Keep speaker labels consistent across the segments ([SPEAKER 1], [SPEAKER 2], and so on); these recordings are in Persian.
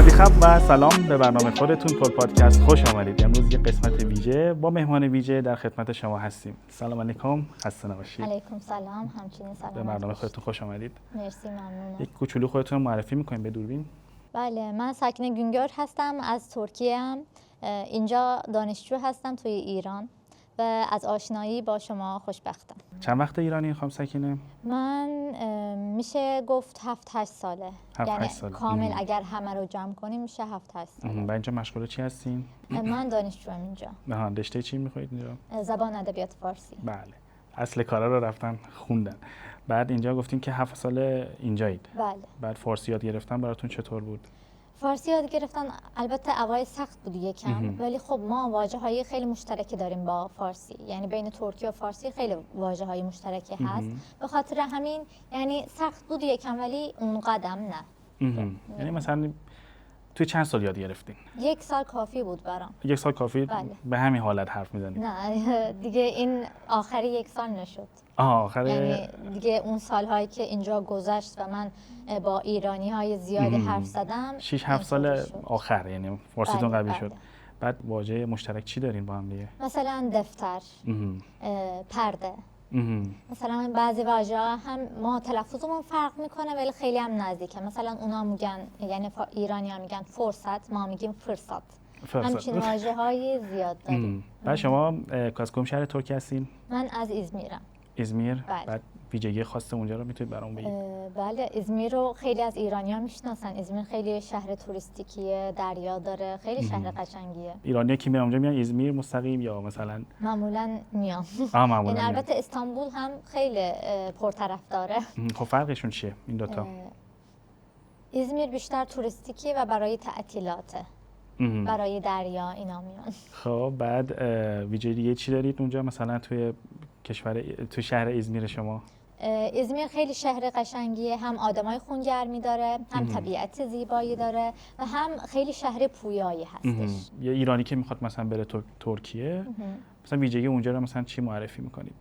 [SPEAKER 1] خب و سلام به برنامه خودتون پادکست خوش آمدید. امروز یه قسمت ویژه با مهمان ویژه در خدمت شما هستیم. سلام علیکم، خسته نباشید.
[SPEAKER 2] علیکم سلام، همچنین سلام.
[SPEAKER 1] به برنامه خودتون خوش آمدید.
[SPEAKER 2] مرسی، ممنونم.
[SPEAKER 1] یک کوچولو خودتون رو معرفی می‌کنید به دوربین؟
[SPEAKER 2] بله، من ساکن گونگرد هستم، از ترکیه ام. اینجا دانشجو هستم توی ایران و از آشنایی با شما خوشبختم.
[SPEAKER 1] چند وقت ایرانی خانم سکینه؟
[SPEAKER 2] من میشه گفت 7-8 ساله.
[SPEAKER 1] 7-8
[SPEAKER 2] یعنی
[SPEAKER 1] ساله.
[SPEAKER 2] کامل اگر همه رو جمع کنیم میشه 7-8 ساله.
[SPEAKER 1] و اینجا مشغول چی هستین؟
[SPEAKER 2] من دانشجوام اینجا.
[SPEAKER 1] رشته چی می‌خونید اینجا؟
[SPEAKER 2] زبان ادبیات فارسی.
[SPEAKER 1] بله. اصل کارا رو رفتن خوندن. بعد اینجا گفتین که 7 ساله اینجایید.
[SPEAKER 2] بله.
[SPEAKER 1] بعد فارسی یاد گرفتن براتون چطور بود؟
[SPEAKER 2] فارسی یاد گرفتن البته اوایل سخت بود یکم، ولی خب ما واژه‌های خیلی مشترکی داریم با فارسی، یعنی بین ترکی و فارسی خیلی واژه‌های مشترکی هست. به خاطر همین یعنی سخت بود یکم، ولی اون قدم نه.
[SPEAKER 1] یعنی مثلا توی چند سال یاد گرفتین؟
[SPEAKER 2] 1 سال کافی بود برام.
[SPEAKER 1] 1 سال کافی؟
[SPEAKER 2] بله.
[SPEAKER 1] به همین حالت حرف میزنید؟
[SPEAKER 2] نه دیگه این آخری 1 سال نشد.
[SPEAKER 1] آخر
[SPEAKER 2] یعنی دیگه اون سالهایی که اینجا گذشت و من با ایرانی‌های زیادی حرف زدم
[SPEAKER 1] 6-7 سال آخر، یعنی فارسیتون قوی
[SPEAKER 2] بله.
[SPEAKER 1] شد. بعد واژه مشترک چی دارین با هم دیگه؟
[SPEAKER 2] مثلا دفتر، پرده. مثلا بعضی واژه‌ها هم ما تلفظمون فرق میکنه ولی خیلی هم نزدیکه. مثلا اونا میگن، یعنی ایرانی‌ها میگن فرصت، ما میگیم فرصت. همچین واژه‌های زیاد داریم.
[SPEAKER 1] بعد شما از کدوم شهر ترکیه هستین؟
[SPEAKER 2] من از ازمیرم.
[SPEAKER 1] ازمیر؟
[SPEAKER 2] بله.
[SPEAKER 1] بعد ویژگی خاص اونجا رو میتونید برام بگید؟
[SPEAKER 2] بله، ازمیر رو خیلی از ایرانی‌ها میشناسن. ازمیر خیلی شهر توریستیکیه، دریا داره، خیلی شهر قشنگیه.
[SPEAKER 1] ایرانی‌ها که میرن اونجا میان ازمیر مستقیم یا مثلا
[SPEAKER 2] معمولاً میان.
[SPEAKER 1] معمولاً
[SPEAKER 2] این البته استانبول هم خیلی پرطرفداره.
[SPEAKER 1] خب فرقشون چیه این دوتا؟
[SPEAKER 2] ازمیر بیشتر توریستیکی و برای تعطیلاته. برای دریا اینا میان.
[SPEAKER 1] خب بعد ویژگی چی دارید اونجا مثلا توی شهر ازمیر شما؟
[SPEAKER 2] ازمیر خیلی شهر قشنگیه، هم آدمای خونگرمی داره، هم طبیعت زیبایی داره و هم خیلی شهر پویایی هستش.
[SPEAKER 1] یه ایرانی که میخواد مثلا بره ترکیه، مثلا ویژگی اونجا رو مثلا چی معرفی میکنید؟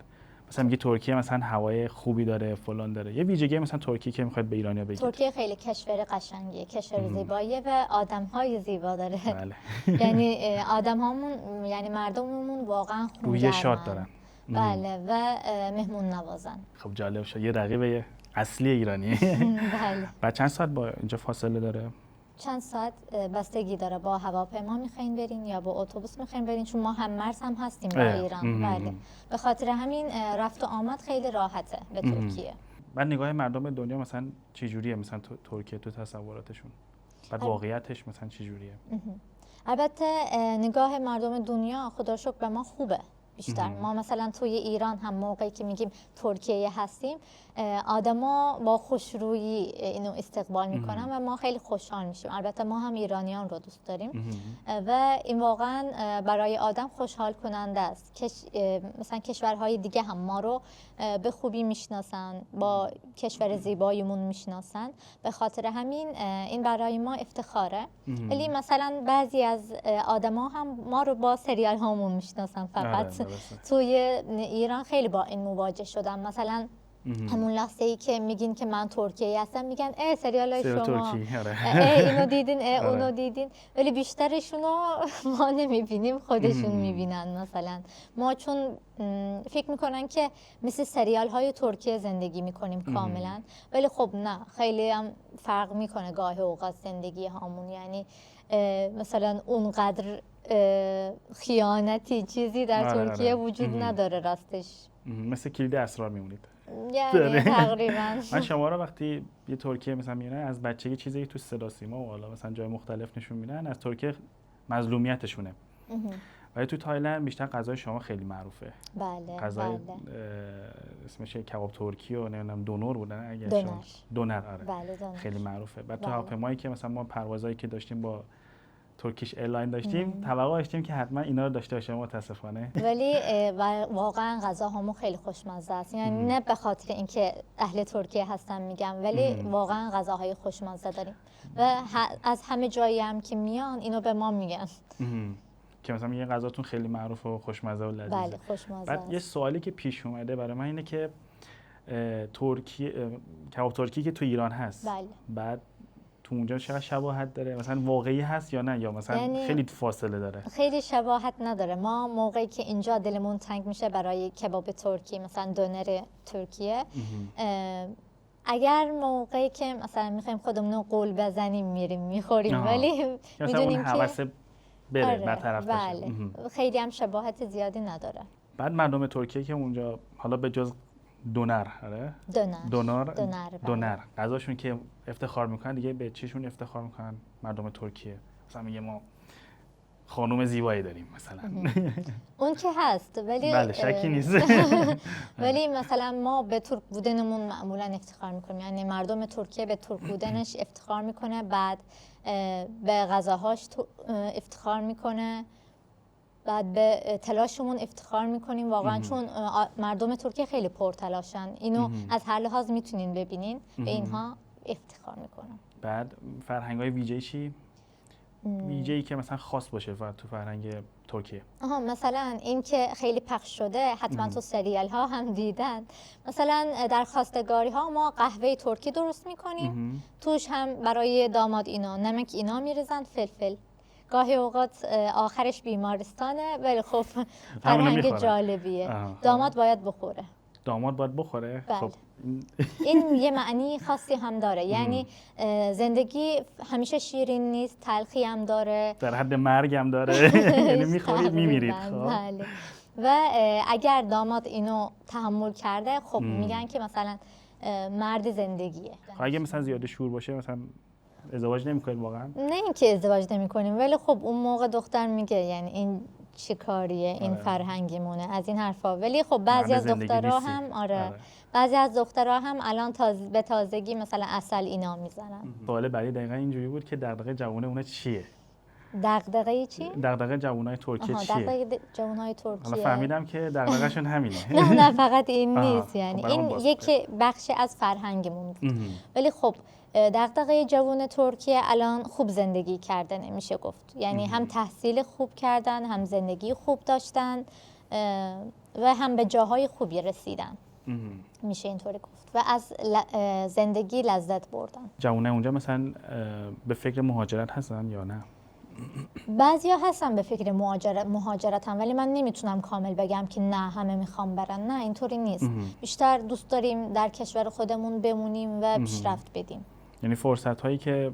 [SPEAKER 1] مثلا میگه ترکیه مثلا هوای خوبی داره، فلان داره. یه ویژگی مثلا ترکیه که میخواد به ایرانیا بگید؟
[SPEAKER 2] ترکیه خیلی کشور قشنگیه، کشور زیباییه و آدم‌های زیبا داره.
[SPEAKER 1] بله.
[SPEAKER 2] یعنی آدم‌هامون، یعنی مردممون واقعا
[SPEAKER 1] روحیه شاد دارن.
[SPEAKER 2] بله و مهمون نوازن.
[SPEAKER 1] خب جالب شد، یه رقیب اصلی ایرانی.
[SPEAKER 2] بله.
[SPEAKER 1] بعد چند ساعت با اینجا فاصله داره؟
[SPEAKER 2] چند ساعت بستگی داره، با هواپیما میخواین برین یا با اتوبوس میخواین برین، چون ما هم مرز هم هستیم با ایران. بله. به خاطر همین رفت و آمد خیلی راحته به ترکیه.
[SPEAKER 1] بعد نگاه مردم دنیا مثلا چه جوریه مثلا ترکیه تو تصوراتشون؟ بعد واقعیتش مثلا چه جوریه؟
[SPEAKER 2] البته نگاه مردم دنیا خدا رو شکر به ما خوبه. بیشتر ما مثلا توی ایران هم موقعی که میگیم ترکیه هستیم، آدما با خوشرویی اینو استقبال میکنن و ما خیلی خوشحال میشیم. البته ما هم ایرانیان رو دوست داریم و این واقعا برای آدم خوشحال کننده است. مثلا کشورهای دیگه هم ما رو به خوبی میشناسن، با کشور زیباییمون میشناسن. به خاطر همین این برای ما افتخاره. ولی مثلا بعضی از آدما هم ما رو با سریال هامون میشناسن فقط. توی ایران خیلی با این مواجه شدم. مثلا همون لحظه‌ای که میگین که من ترکیه هستم میگن سریالای شما اینو دیدین، اونو دیدین، ولی بیشترشونو ما نمیبینیم، خودشون میبینن. مثلا ما چون فکر میکنن که مثل سریال های ترکیه زندگی میکنیم کاملا، ولی خب نه، خیلی هم فرق میکنه گاهی اوقات زندگی هامون. یعنی مثلا اونقدر خیانتی چیزی در ترکیه وجود نداره راستش.
[SPEAKER 1] مثل کلید اسرار میمونید.
[SPEAKER 2] یعنی تقریبا.
[SPEAKER 1] من شما رو وقتی یه ترکیه مثلا میرن، از بچگی چیزی تو صدا سیما و حالا مثلا جای مختلف نشون میدن، از ترکیه مظلومیتشونه. ولی تو تایلند بیشتر غذای شما خیلی معروفه.
[SPEAKER 2] بله.
[SPEAKER 1] غذای اسمش کباب ترکی و نمیدونم دونر بودن اگه دونر. آره.
[SPEAKER 2] بله دونر.
[SPEAKER 1] خیلی معروفه. بعد تو هواپیمایی که مثلا ما پروازایی که داشتیم با ترکیش ایرلاین داشتیم، توقع داشتیم که حتما اینا رو داشته باشه، متاسفانه.
[SPEAKER 2] ولی واقعا غذاهامون خیلی خوشمزه است. یعنی نه به خاطر اینکه اهل ترکیه هستم میگم، ولی واقعا غذاهای خوشمزه داریم و از همه جایی هم که میان اینو به ما میگن
[SPEAKER 1] که مثلا یه غذاتون خیلی معروف و خوشمزه و لذیذه.
[SPEAKER 2] بله خوشمزه.
[SPEAKER 1] بعد یه سوالی که پیش اومده برای من اینه که ترکیه، کباب ترکی که تو ایران هست،
[SPEAKER 2] بله.
[SPEAKER 1] بعد تو اونجا چقدر شباهت داره؟ مثلا واقعی هست یا نه، یا مثلا
[SPEAKER 2] یعنی
[SPEAKER 1] خیلی فاصله داره؟
[SPEAKER 2] خیلی شباهت نداره. ما موقعی که اینجا دلمون تنگ میشه برای کباب ترکی، مثلا دونر ترکیه، اگر موقعی که مثلا میخوایم خودمون رو قول بزنیم میریم میخوریم، ولی میدونیم که
[SPEAKER 1] بره برطرف بشه.
[SPEAKER 2] بله. خیلی هم شباهت زیادی نداره.
[SPEAKER 1] بعد مردم ترکیه که اونجا حالا به جز دونر، آره دونر غذاشون که افتخار میکنن، دیگه به چیشون افتخار میکنن مردم ترکیه؟ مثلا میگه ما خانم زیبایی داریم مثلا.
[SPEAKER 2] اون که هست، ولی
[SPEAKER 1] بله شکی نیست.
[SPEAKER 2] ولی مثلا ما به ترک بودنمون معمولا افتخار میکنیم، یعنی مردم ترکیه به ترک بودنش افتخار میکنه، بعد به غذاهاش افتخار میکنه، بعد به تلاشمون افتخار میکنیم واقعا، چون مردم ترکیه خیلی پرتلاشن، اینو از هر لحاظ میتونین ببینین، به اینها افتخار میکنم.
[SPEAKER 1] بعد فرهنگ‌های ویژه‌ای چی؟ ویژه‌ای که مثلا خاص باشه تو فرهنگ ترکیه؟
[SPEAKER 2] مثلا این که خیلی پخش شده، حتما تو سریال ها هم دیدن، مثلا در خواستگاری ها ما قهوه ترکی درست میکنیم، توش هم برای داماد اینا نمک اینا میریزن، فلفل، گاهی اوقات آخرش بیمارستانه، ولی خب فرهنگ جالبیه. داماد باید بخوره.
[SPEAKER 1] داماد باید بخوره؟
[SPEAKER 2] بله.
[SPEAKER 1] خب
[SPEAKER 2] این یه معنی خاصی هم داره، یعنی زندگی همیشه شیرین نیست، تلخی هم داره،
[SPEAKER 1] در حد مرگ هم داره. یعنی میخورید میمیرید.
[SPEAKER 2] بله. و اگر داماد اینو تحمل کرده، خب میگن که مثلا مرد زندگیه.
[SPEAKER 1] اگه مثلا زیاده شور باشه، مثلا ازدواج نمی‌کنید واقعا؟
[SPEAKER 2] نه اینکه ازدواج نمی‌کنیم، ولی خب اون موقع دختر میگه یعنی این چی کاریه، این فرهنگیمونه، از این حرفا. ولی خب بعضی از دخترها هم بعضی از دخترها هم الان به تازگی مثلا عسل اینا میزنن.
[SPEAKER 1] سوال بعدی دقیقاً اینجوری بود که دغدغه جوونه اونه چیه؟
[SPEAKER 2] دغدغه چی؟
[SPEAKER 1] دغدغه جوانای ترکیه چیه؟
[SPEAKER 2] دغدغه جوانای ترکیه.
[SPEAKER 1] حالا فهمیدم که دغدغه‌شون همینه.
[SPEAKER 2] نه فقط این نیست، یعنی این یک بخش از فرهنگمون بود. ولی خب دغدغه جوان ترکیه الان خوب زندگی کردن نمیشه گفت، یعنی هم تحصیل خوب کردن، هم زندگی خوب داشتن و هم به جاهای خوبی رسیدن، میشه اینطوری گفت، و از زندگی لذت بردن.
[SPEAKER 1] جوانه اونجا مثلا به فکر مهاجرت هستن یا نه؟
[SPEAKER 2] بعضیا هستن به فکر مهاجرتن، ولی من نمیتونم کامل بگم که نه همه میخوام برن، نه اینطوری نیست. بیشتر دوست داریم در کشور خودمون بمونیم و پیشرفت بدیم.
[SPEAKER 1] یعنی فرصت هایی که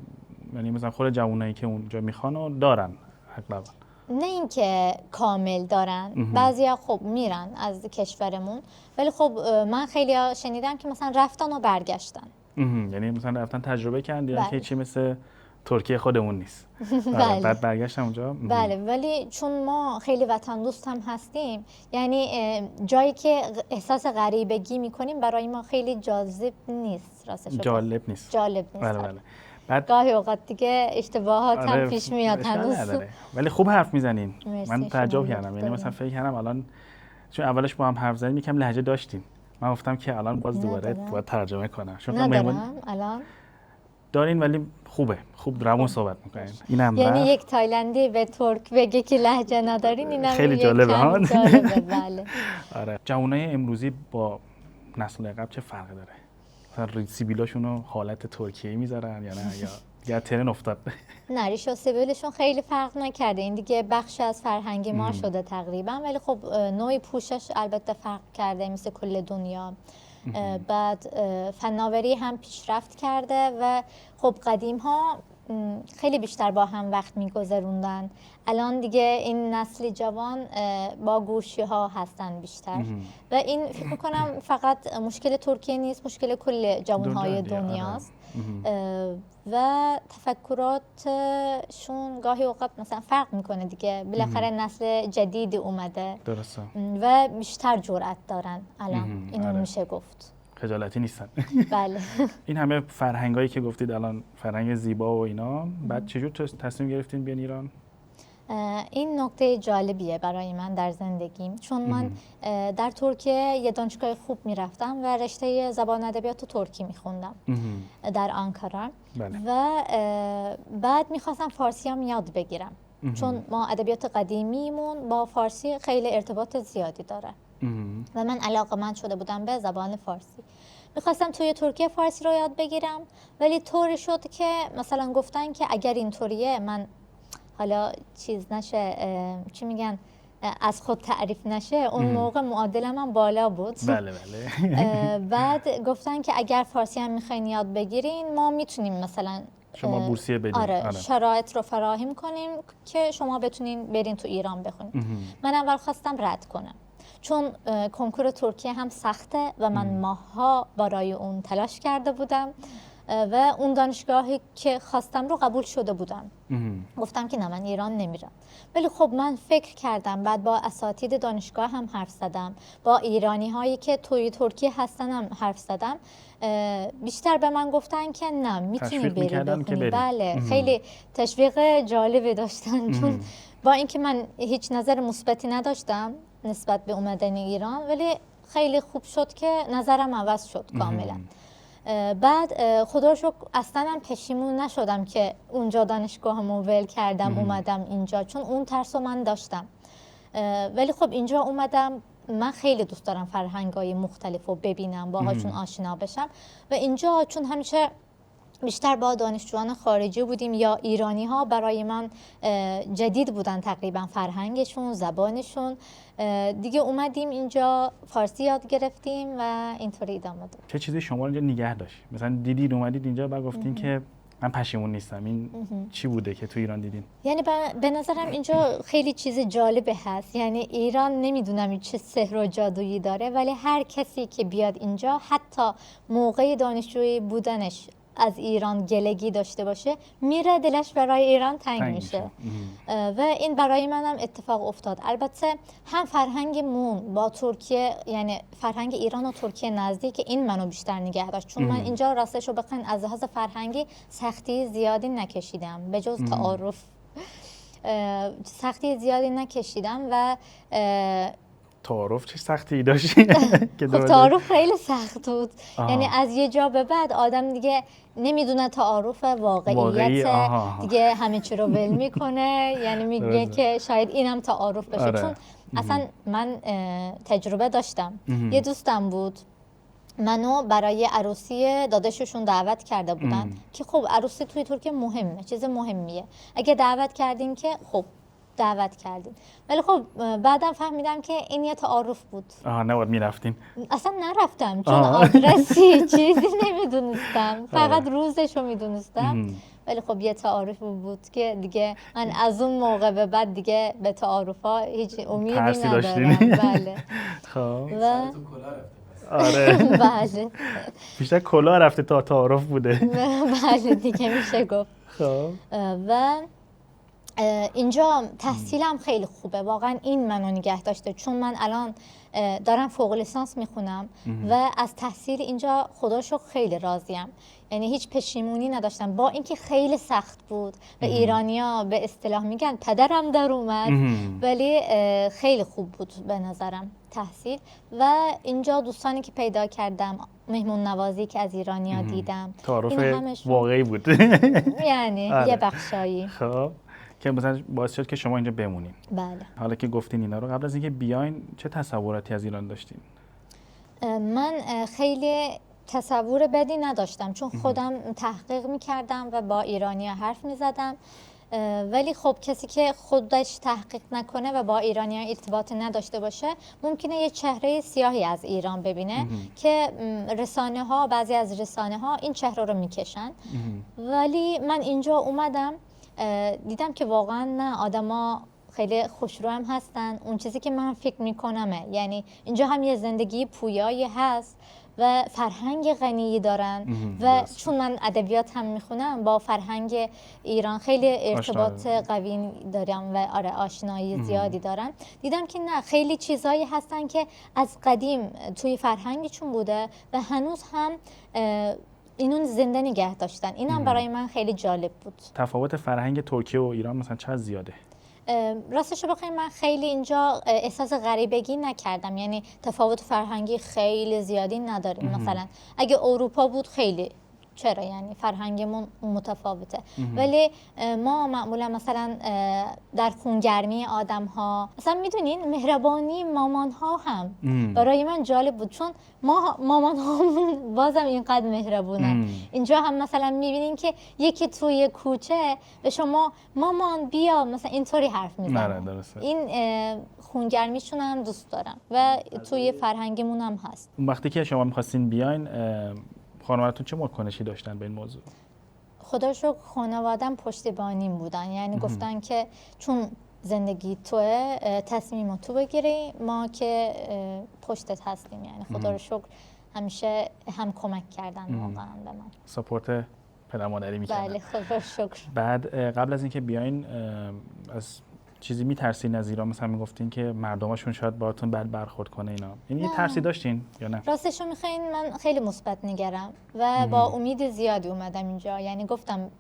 [SPEAKER 1] یعنی مثلا خود جوانایی که اونجا میخوان و دارن اغلب،
[SPEAKER 2] نه اینکه کامل دارن، بعضیا خب میرن از کشورمون، ولی خب من خیلی شنیدم که مثلا رفتن و برگشتن.
[SPEAKER 1] یعنی مثلا رفتن تجربه کردن که چی مثل ترکیه خودمون نیست.
[SPEAKER 2] بله.
[SPEAKER 1] بعد برگشتن اونجا.
[SPEAKER 2] بله، ولی چون ما خیلی وطن دوست هم هستیم، یعنی جایی که احساس غریبگی میکنیم برای ما خیلی جالب نیست، راستش
[SPEAKER 1] جالب نیست.
[SPEAKER 2] بله. بعد گاهی اوقات دیگه اشتباهات هم پیش میاد هنوز.
[SPEAKER 1] ولی خوب حرف میزنین. من تعجب کردم، یعنی مثلا فکر کردم الان چون اولش با هم حرف زدیم یکم لهجه داشتین، من گفتم که الان باز دوباره باید ترجمه کنم.
[SPEAKER 2] ندارم الان
[SPEAKER 1] دارین، ولی خوب روان صحبت میکنین. اینم
[SPEAKER 2] یعنی یک تایلندی به ترک بگه که لهجه ندارین، اینم
[SPEAKER 1] خیلی جالبه ها.
[SPEAKER 2] بله.
[SPEAKER 1] آره. جوانای امروزی با نسل قبل چه فرقی داره؟ مثلا سیبیلاشون رو حالت ترکیه‌ای میذارن یا نه، یا ترن افتاد؟
[SPEAKER 2] نه، ریش و سیبیلشون خیلی فرق نکرده، این دیگه بخش از فرهنگ ما شده تقریبا، ولی خب نوع پوشش البته فرق کرده مثل کل دنیا. بعد فناوری هم پیشرفت کرده و خب قدیم ها خیلی بیشتر با هم وقت میگذروندن، الان دیگه این نسل جوان با گوشی ها هستن بیشتر و این فکر میکنم فقط مشکل ترکیه نیست، مشکل کل جوان های دنیاست و تفکراتشون گاهی اوقات مثلا فرق میکنه دیگه، بالاخره نسل جدیدی اومده.
[SPEAKER 1] درسته.
[SPEAKER 2] و بیشتر جرأت دارن الان، اینو میشه گفت،
[SPEAKER 1] خجالتی نیستن.
[SPEAKER 2] بله.
[SPEAKER 1] این همه فرهنگایی که گفتید الان، فرهنگ زیبا و اینا، بعد چجور تصمیم گرفتین بیان ایران؟
[SPEAKER 2] این نکته جالبیه برای من در زندگیم، چون من در ترکیه یه دانشگاه خوب میرفتم و رشته زبان ادبیات ترکی میخوندم در آنکارا.
[SPEAKER 1] بله.
[SPEAKER 2] و بعد میخواستم فارسی هم یاد بگیرم، چون ما ادبیات قدیمیمون با فارسی خیلی ارتباط زیادی داره و من علاقه‌مند شده بودم به زبان فارسی. میخواستم توی ترکیه فارسی رو یاد بگیرم، ولی طوری شد که مثلا گفتن که اگر اینطوریه من حالا چیز نشه، چی میگن، از خود تعریف نشه، اون موقع معادلم هم بالا بود.
[SPEAKER 1] بله بله.
[SPEAKER 2] بعد گفتن که اگر فارسی هم میخواین یاد بگیرین ما میتونیم مثلا
[SPEAKER 1] شما بورسیه بدین.
[SPEAKER 2] آره شرایط رو فراهم کنیم که شما بتونین برین تو ایران بخونین. من اول خواستم رد کنم چون کنکور ترکیه هم سخته و من ماه‌ها برای اون تلاش کرده بودم و اون دانشگاهی که خواستم رو قبول شده بودم. گفتم که نه من ایران نمیرم. ولی خب من فکر کردم، بعد با اساتید دانشگاه هم حرف زدم، با ایرانی هایی که توی ترکیه هستن هم حرف زدم. بیشتر به من گفتن که نه میتونی بری بخونی. بله خیلی تشویق جالبی داشتن چون با اینکه من هیچ نظر مثبتی نداشتم نسبت به اومدن ایران، ولی خیلی خوب شد که نظرم عوض شد کاملا. بعد خدا رو شکر اصلا هم پشیمون نشدم که اونجا دانشگاهمو ول کردم اومدم اینجا، چون اون ترس رو من داشتم. ولی خب اینجا اومدم، من خیلی دوست دارم فرهنگ‌های مختلف رو ببینم، باهاشون آشنا بشم و اینجا چون همیشه بیشتر با دانشجویان خارجی بودیم یا ایرانی ها برای من جدید بودن تقریبا، فرهنگشون، زبانشون. دیگه اومدیم اینجا فارسی یاد گرفتیم و اینطوری ادامه داد.
[SPEAKER 1] چه چیزی شما رو اینجا نگه داشت؟ مثلا دیدید اومدید اینجا بعد گفتین که من پشیمون نیستم. این چی بوده که تو ایران دیدین؟
[SPEAKER 2] یعنی به نظرم اینجا خیلی چیز جالبه هست. یعنی ایران نمیدونم چه سحر و جادویی داره، ولی هر کسی که بیاد اینجا حتی موقع دانشجویی بودنش از ایران گلگی داشته باشه، میره دلش برای ایران تنگ میشه. و این برای منم اتفاق افتاد. البته هم فرهنگمون با ترکیه، یعنی فرهنگ ایران و ترکیه نزدیک، این منو بیشتر نگه داشت چون من اینجا راستشو بخواین از لحاظ فرهنگی سختی زیادی نکشیدم، به جز تعارف سختی زیادی نکشیدم. و
[SPEAKER 1] تعارف چه سختی داشتی؟
[SPEAKER 2] خب تعارف خیلی سخت بود. یعنی از یه جا به بعد آدم دیگه نمیدونه تعارف واقعیت دیگه همه چی رو ول میکنه. یعنی میگه که شاید اینم تعارف بشه. چون اصلا من تجربه داشتم. یه دوستم بود منو برای عروسی داداششون دعوت کرده بودن که خب عروسی توی ترکیه مهمه، چیز مهمیه. اگه دعوت کردین که خب دعوت کردیم، ولی خب بعدم فهمیدم که این یه تعارف بود.
[SPEAKER 1] نباید میرفتین؟
[SPEAKER 2] اصلا نرفتم چون آدرسی چیزی نمیدونستم، فقط روزش رو میدونستم. ولی خب یه تعارف بود که دیگه من از اون موقع به بعد دیگه به تعارف‌ها هیچ امیدی ندارم. بله.
[SPEAKER 1] خب
[SPEAKER 2] آره بله
[SPEAKER 1] بیشتر کلاه رفته تا تعارف بوده.
[SPEAKER 2] بله دیگه میشه گفت.
[SPEAKER 1] خب
[SPEAKER 2] و اینجا تحصیلم خیلی خوبه، واقعا این منو نگه داشته، چون من الان دارم فوق لیسانس میخونم و از تحصیل اینجا خدا رو شکر خیلی راضیم. یعنی هیچ پشیمونی نداشتم، با اینکه خیلی سخت بود و ایرانیا به اصطلاح میگن پدرم در اومد، ولی خیلی خوب بود به نظرم تحصیل. و اینجا دوستانی که پیدا کردم، مهمون نوازی که از ایرانیا دیدم،
[SPEAKER 1] تعارف واقعی بود.
[SPEAKER 2] یعنی یه بخشایی.
[SPEAKER 1] خب که مثلا باعث شد که شما اینجا بمونین.
[SPEAKER 2] بله.
[SPEAKER 1] حالا که گفتین اینا رو، قبل از اینکه بیاین چه تصوراتی از ایران داشتین؟
[SPEAKER 2] من خیلی تصور بدی نداشتم چون خودم تحقیق میکردم و با ایرانیا حرف میزدم، ولی خب کسی که خودش تحقیق نکنه و با ایرانیا ارتباط نداشته باشه ممکنه یه چهره سیاهی از ایران ببینه که رسانه ها، بعضی از رسانه ها این چهره رو میکشن. ولی من اینجا اومدم دیدم که واقعا نه، آدما خیلی خوشرو هم هستن، اون چیزی که من فکر میکنمه. یعنی اینجا هم یه زندگی پویایی هست و فرهنگ غنی دارن و چون من ادبیات هم میخونم با فرهنگ ایران خیلی ارتباط قوی دارم و آشنایی زیادی دارم. دیدم که نه، خیلی چیزایی هستن که از قدیم توی فرهنگشون بوده و هنوز هم اینون زنده نگه داشتن. این هم برای من خیلی جالب بود.
[SPEAKER 1] تفاوت فرهنگ ترکیه و ایران مثلا چقدر زیاده؟
[SPEAKER 2] راستش رو بخوایم من خیلی اینجا احساس غریبگی نکردم. یعنی تفاوت فرهنگی خیلی زیادی نداریم. مثلا اگه اروپا بود خیلی چرا؟ یعنی فرهنگمون متفاوته. ولی ما معمولا مثلا در خونگرمی آدم ها مثلا میدونین مهربانی مامان ها هم برای من جالب بود، چون ما مامان ها بازم اینقدر مهربونن. اینجا هم مثلا میبینین که یکی توی کوچه به شما مامان بیا مثلا اینطوری حرف میزنه. این خونگرمیشون هم دوست دارم و توی فرهنگمون هم هست.
[SPEAKER 1] وقتی که شما می‌خواستین بیاین خانواده‌تون چه واکنشی داشتن به این موضوع؟
[SPEAKER 2] خدا رو شکر خانواده‌ام پشتیبانیم بودن، یعنی گفتن که چون زندگی توه تصمیم تو بگیری، ما که پشتت هستیم. یعنی خدا رو شکر همیشه هم کمک کردن واقعا به من.
[SPEAKER 1] ساپورت پدر مادری می‌کردن.
[SPEAKER 2] بله خدا رو شکر.
[SPEAKER 1] بعد قبل از اینکه بیاین از چیزی میترسین از ایران؟ مثلا میگفتین که مردماشون شاید باهاتون بد برخورد کنه اینا. یعنی یه ترسی داشتین یا نه؟
[SPEAKER 2] راستشو میخواین من خیلی مثبت نگرم و با امید زیادی اومدم اینجا. یعنی گفتم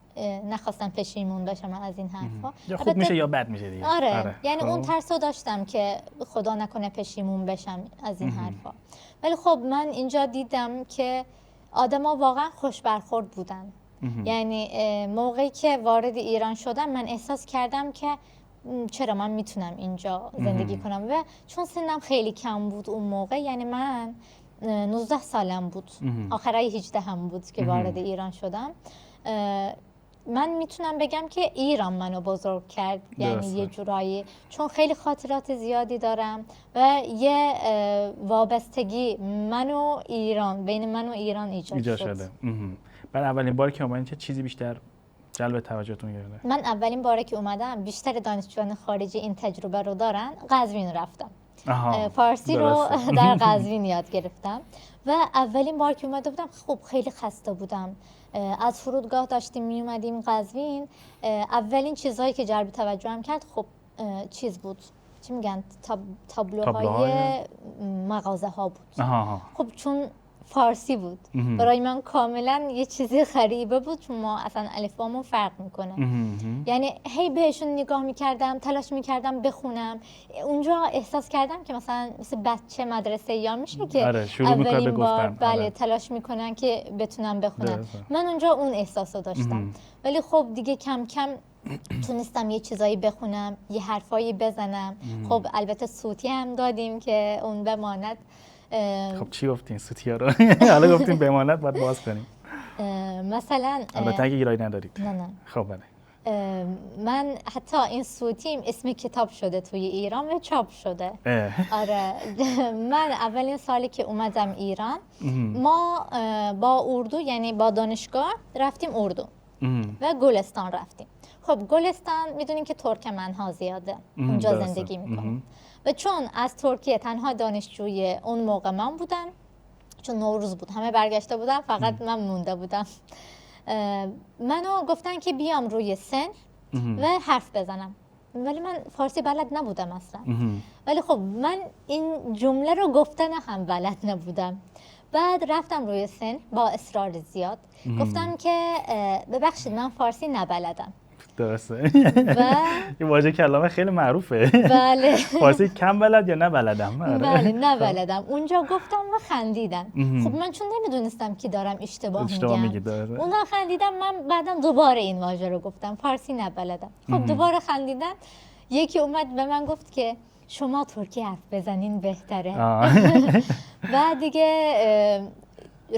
[SPEAKER 2] نخواستم پشیمون باشم از این حرفا.
[SPEAKER 1] یا خوب میشه یا بد میشه دیگه.
[SPEAKER 2] آره. یعنی اون ترسو داشتم که خدا نکنه پشیمون بشم از این حرفا. ولی خب من اینجا دیدم که آدما واقعا خوش برخورد بودن. یعنی موقعی که وارد ایران شدم من احساس کردم که چرا من میتونم اینجا زندگی کنم و چون سنم خیلی کم بود اون موقع، یعنی من 19 سالم بود، آخرای 18 هم بود که وارد ایران شدم. من میتونم بگم که ایران منو بزرگ کرد، یعنی یه جورایی، چون خیلی خاطرات زیادی دارم و یه وابستگی بین من و ایران ایجاد شده.
[SPEAKER 1] بعد اولین بار که اومدین چه چیزی بیشتر جلب توجهتون کرده؟
[SPEAKER 2] من اولین باری که اومدم، بیشتر دانشجویان خارجی این تجربه رو دارن، قزوین رفتم. فارسی رو در قزوین یاد گرفتم و اولین بار که اومده بودم خب خیلی خسته بودم. از فرودگاه داشتیم می اومدیم قزوین، اولین چیزهایی که جلب توجهم کرد خب چیز بود، چی میگن، تابلوهای مغازه ها بود. خب چون فارسی بود برای من کاملا یه چیزی غریبه بود، چون ما اصلا الفبامون فرق میکنه. یعنی هی بهشون نگاه میکردم، تلاش میکردم بخونم. اونجا احساس کردم که مثلا مثل بچه مدرسه یا میشه که اولین بار تلاش میکنن که بتونم بخونم. من اونجا اون احساس رو داشتم. ولی خب دیگه کم کم تونستم یه چیزایی بخونم، یه حرفایی بزنم. خب البته صوتی هم دادیم که اون بماند.
[SPEAKER 1] خب چی گفتین صوتی‌ها رو؟ حالا گفتین بماند باید باز کنیم.
[SPEAKER 2] مثلا
[SPEAKER 1] البته اگه ایرادی ندارید.
[SPEAKER 2] نه.
[SPEAKER 1] خب بله.
[SPEAKER 2] من حتی این صوتیم اسم کتاب شده توی ایران و چاپ شده. آره. من اولین سالی که اومدم ایران ما با اردو، یعنی با دانشگاه رفتیم اردو و گلستان رفتیم. خب گلستان میدونین که ترکمن‌ها زیاده اونجا زندگی میکنن و چون از ترکیه تنها دانشجوی اون موقع من بودم، چون نوروز بود همه برگشته بودن، فقط من مونده بودم. منو گفتن که بیام روی سن و حرف بزنم، ولی من فارسی بلد نبودم اصلا. ولی خب من این جمله رو گفتن هم بلد نبودم. بعد رفتم روی سن با اصرار زیاد گفتم که ببخشید من فارسی نبلدم.
[SPEAKER 1] درسته. این واژه کلمه خیلی معروفه.
[SPEAKER 2] بله.
[SPEAKER 1] فارسی کم بلد یا نه بلدم؟
[SPEAKER 2] بله نبلدم. اونجا گفتم و خندیدن. خب من چون نمیدونستم که دارم اشتباه میگم. اونا خندیدن، من بعدم دوباره این واژه رو گفتم، فارسی نبلدم. خب دوباره خندیدن. یکی اومد به من گفت که شما ترکی حرف بزنین بهتره. بعد دیگه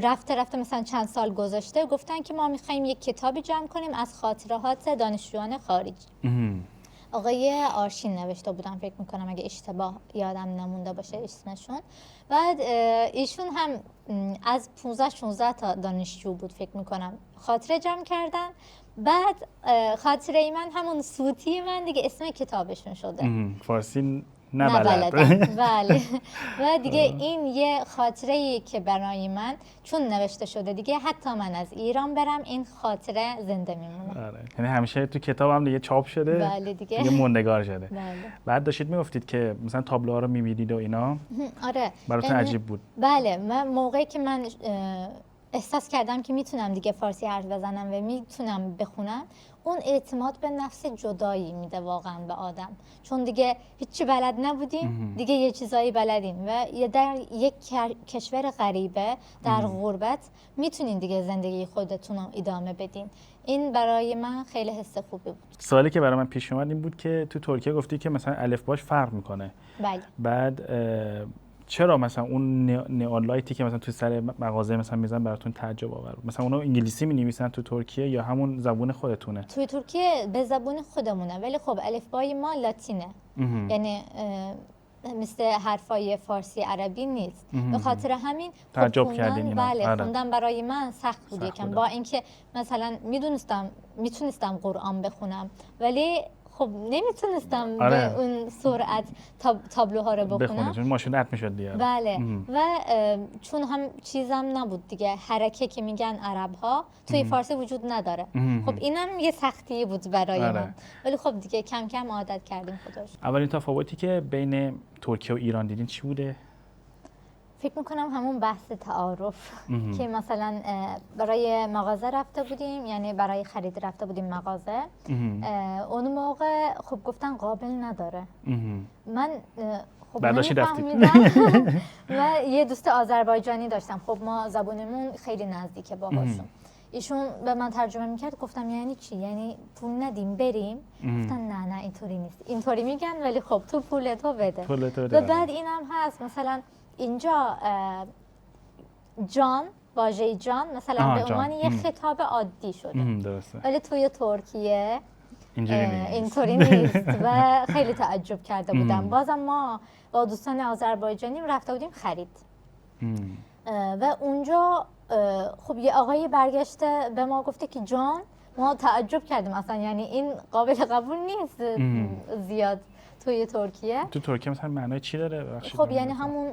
[SPEAKER 2] رفته مثلا چند سال گذشته گفتن که ما میخوایم یک کتابی جمع کنیم از خاطرات دانشجویان خارجی. آقای آرشین نوشته بودن فکر میکنم اگه اشتباه یادم نمونده باشه اسمشون. بعد ایشون هم از 15-16 تا دانشجو بود فکر میکنم خاطره جمع کردن. بعد خاطره من همون صوتی من دیگه اسم کتابشون شده.
[SPEAKER 1] فارسی نبلد.
[SPEAKER 2] بله. و دیگه این یه خاطره‌ای که برای من چون نوشته شده دیگه حتی من از ایران برم این خاطره زنده میمونه.
[SPEAKER 1] آره. یعنی همیشه تو کتاب هم دیگه چاپ شده.
[SPEAKER 2] بله دیگه
[SPEAKER 1] موندگار شده.
[SPEAKER 2] بله.
[SPEAKER 1] بعد داشتید میگفتید که مثلا تابلوها رو می‌بینید و اینا.
[SPEAKER 2] آره.
[SPEAKER 1] براتون عجیب بود.
[SPEAKER 2] بله. من موقعی که من احساس کردم که میتونم دیگه فارسی حرف بزنم و میتونم بخونم، اون اعتماد به نفس جدایی میده واقعا به آدم، چون دیگه هیچی بلد نبودیم دیگه یه چیزایی بلدین و در یک کشور غریبه در غربت میتونین دیگه زندگی خودتون رو ادامه بدین. این برای من خیلی حس خوبی بود.
[SPEAKER 1] سوالی که برای من پیش اومد این بود که تو ترکیه گفتی که مثلا الفباش فرق میکنه.
[SPEAKER 2] بله.
[SPEAKER 1] بعد چرا مثلا اون نئونلایتی که مثلا تو سر مغازه مثلا میزنن براتون تعجب آور بود؟ مثلا اونا انگلیسی می‌نویسن تو ترکیه یا همون زبون خودتونه؟
[SPEAKER 2] توی ترکیه به زبون خودمونه، ولی خب الفبای ما لاتینه. یعنی مثل حرفای فارسی عربی نیست. به خاطر همین
[SPEAKER 1] تعجب کردین.
[SPEAKER 2] بله، خوندن برای من سخت بود یکم، با اینکه مثلا میتونستم قرآن بخونم ولی خب نمیتونستم به اون سرعت تابلوها رو بخونم
[SPEAKER 1] چون ماشین رد میشد دیگه.
[SPEAKER 2] بله. و چون هم چیزم نبود دیگه، حرکه که میگن عرب ها توی فارسی وجود نداره. خب اینم یه سختی بود برای من، ولی خب دیگه کم کم عادت کردیم خودش.
[SPEAKER 1] اولین تفاوتی که بین ترکیه و ایران دیدین چی بوده؟
[SPEAKER 2] فکر میکنم همون بحث تعارف که مثلا برای مغازه رفته بودیم، یعنی برای خرید رفته بودیم مغازه، اون موقع خب گفتن قابل نداره. من خب نمیفهمیدم و یه دوست آذربایجانی داشتم، خب ما زبونمون خیلی نزدیکه باهاشون. ایشون به من ترجمه میکرد، گفتم یعنی چی؟ یعنی پول ندیم بریم؟ گفتن نه اینطوری نیست، اینطوری میگن ولی خب تو پول تو بده.
[SPEAKER 1] و
[SPEAKER 2] بعد اینم هست مثلا اینجا جان، واژه جان مثلا به عنوان یه خطاب عادی شده،
[SPEAKER 1] درسته.
[SPEAKER 2] ولی توی ترکیه اینطوری نیست و خیلی تعجب کرده بودم. بازم ما با دوستان آذربایجانی رفته بودیم خرید و اونجا خب یه آقایی برگشته به ما گفته که جان، ما تعجب کردیم اصلا، یعنی این قابل قبول نیست زیاد توی ترکیه.
[SPEAKER 1] تو ترکیه مثلا معنای چی داره؟
[SPEAKER 2] خب یعنی همون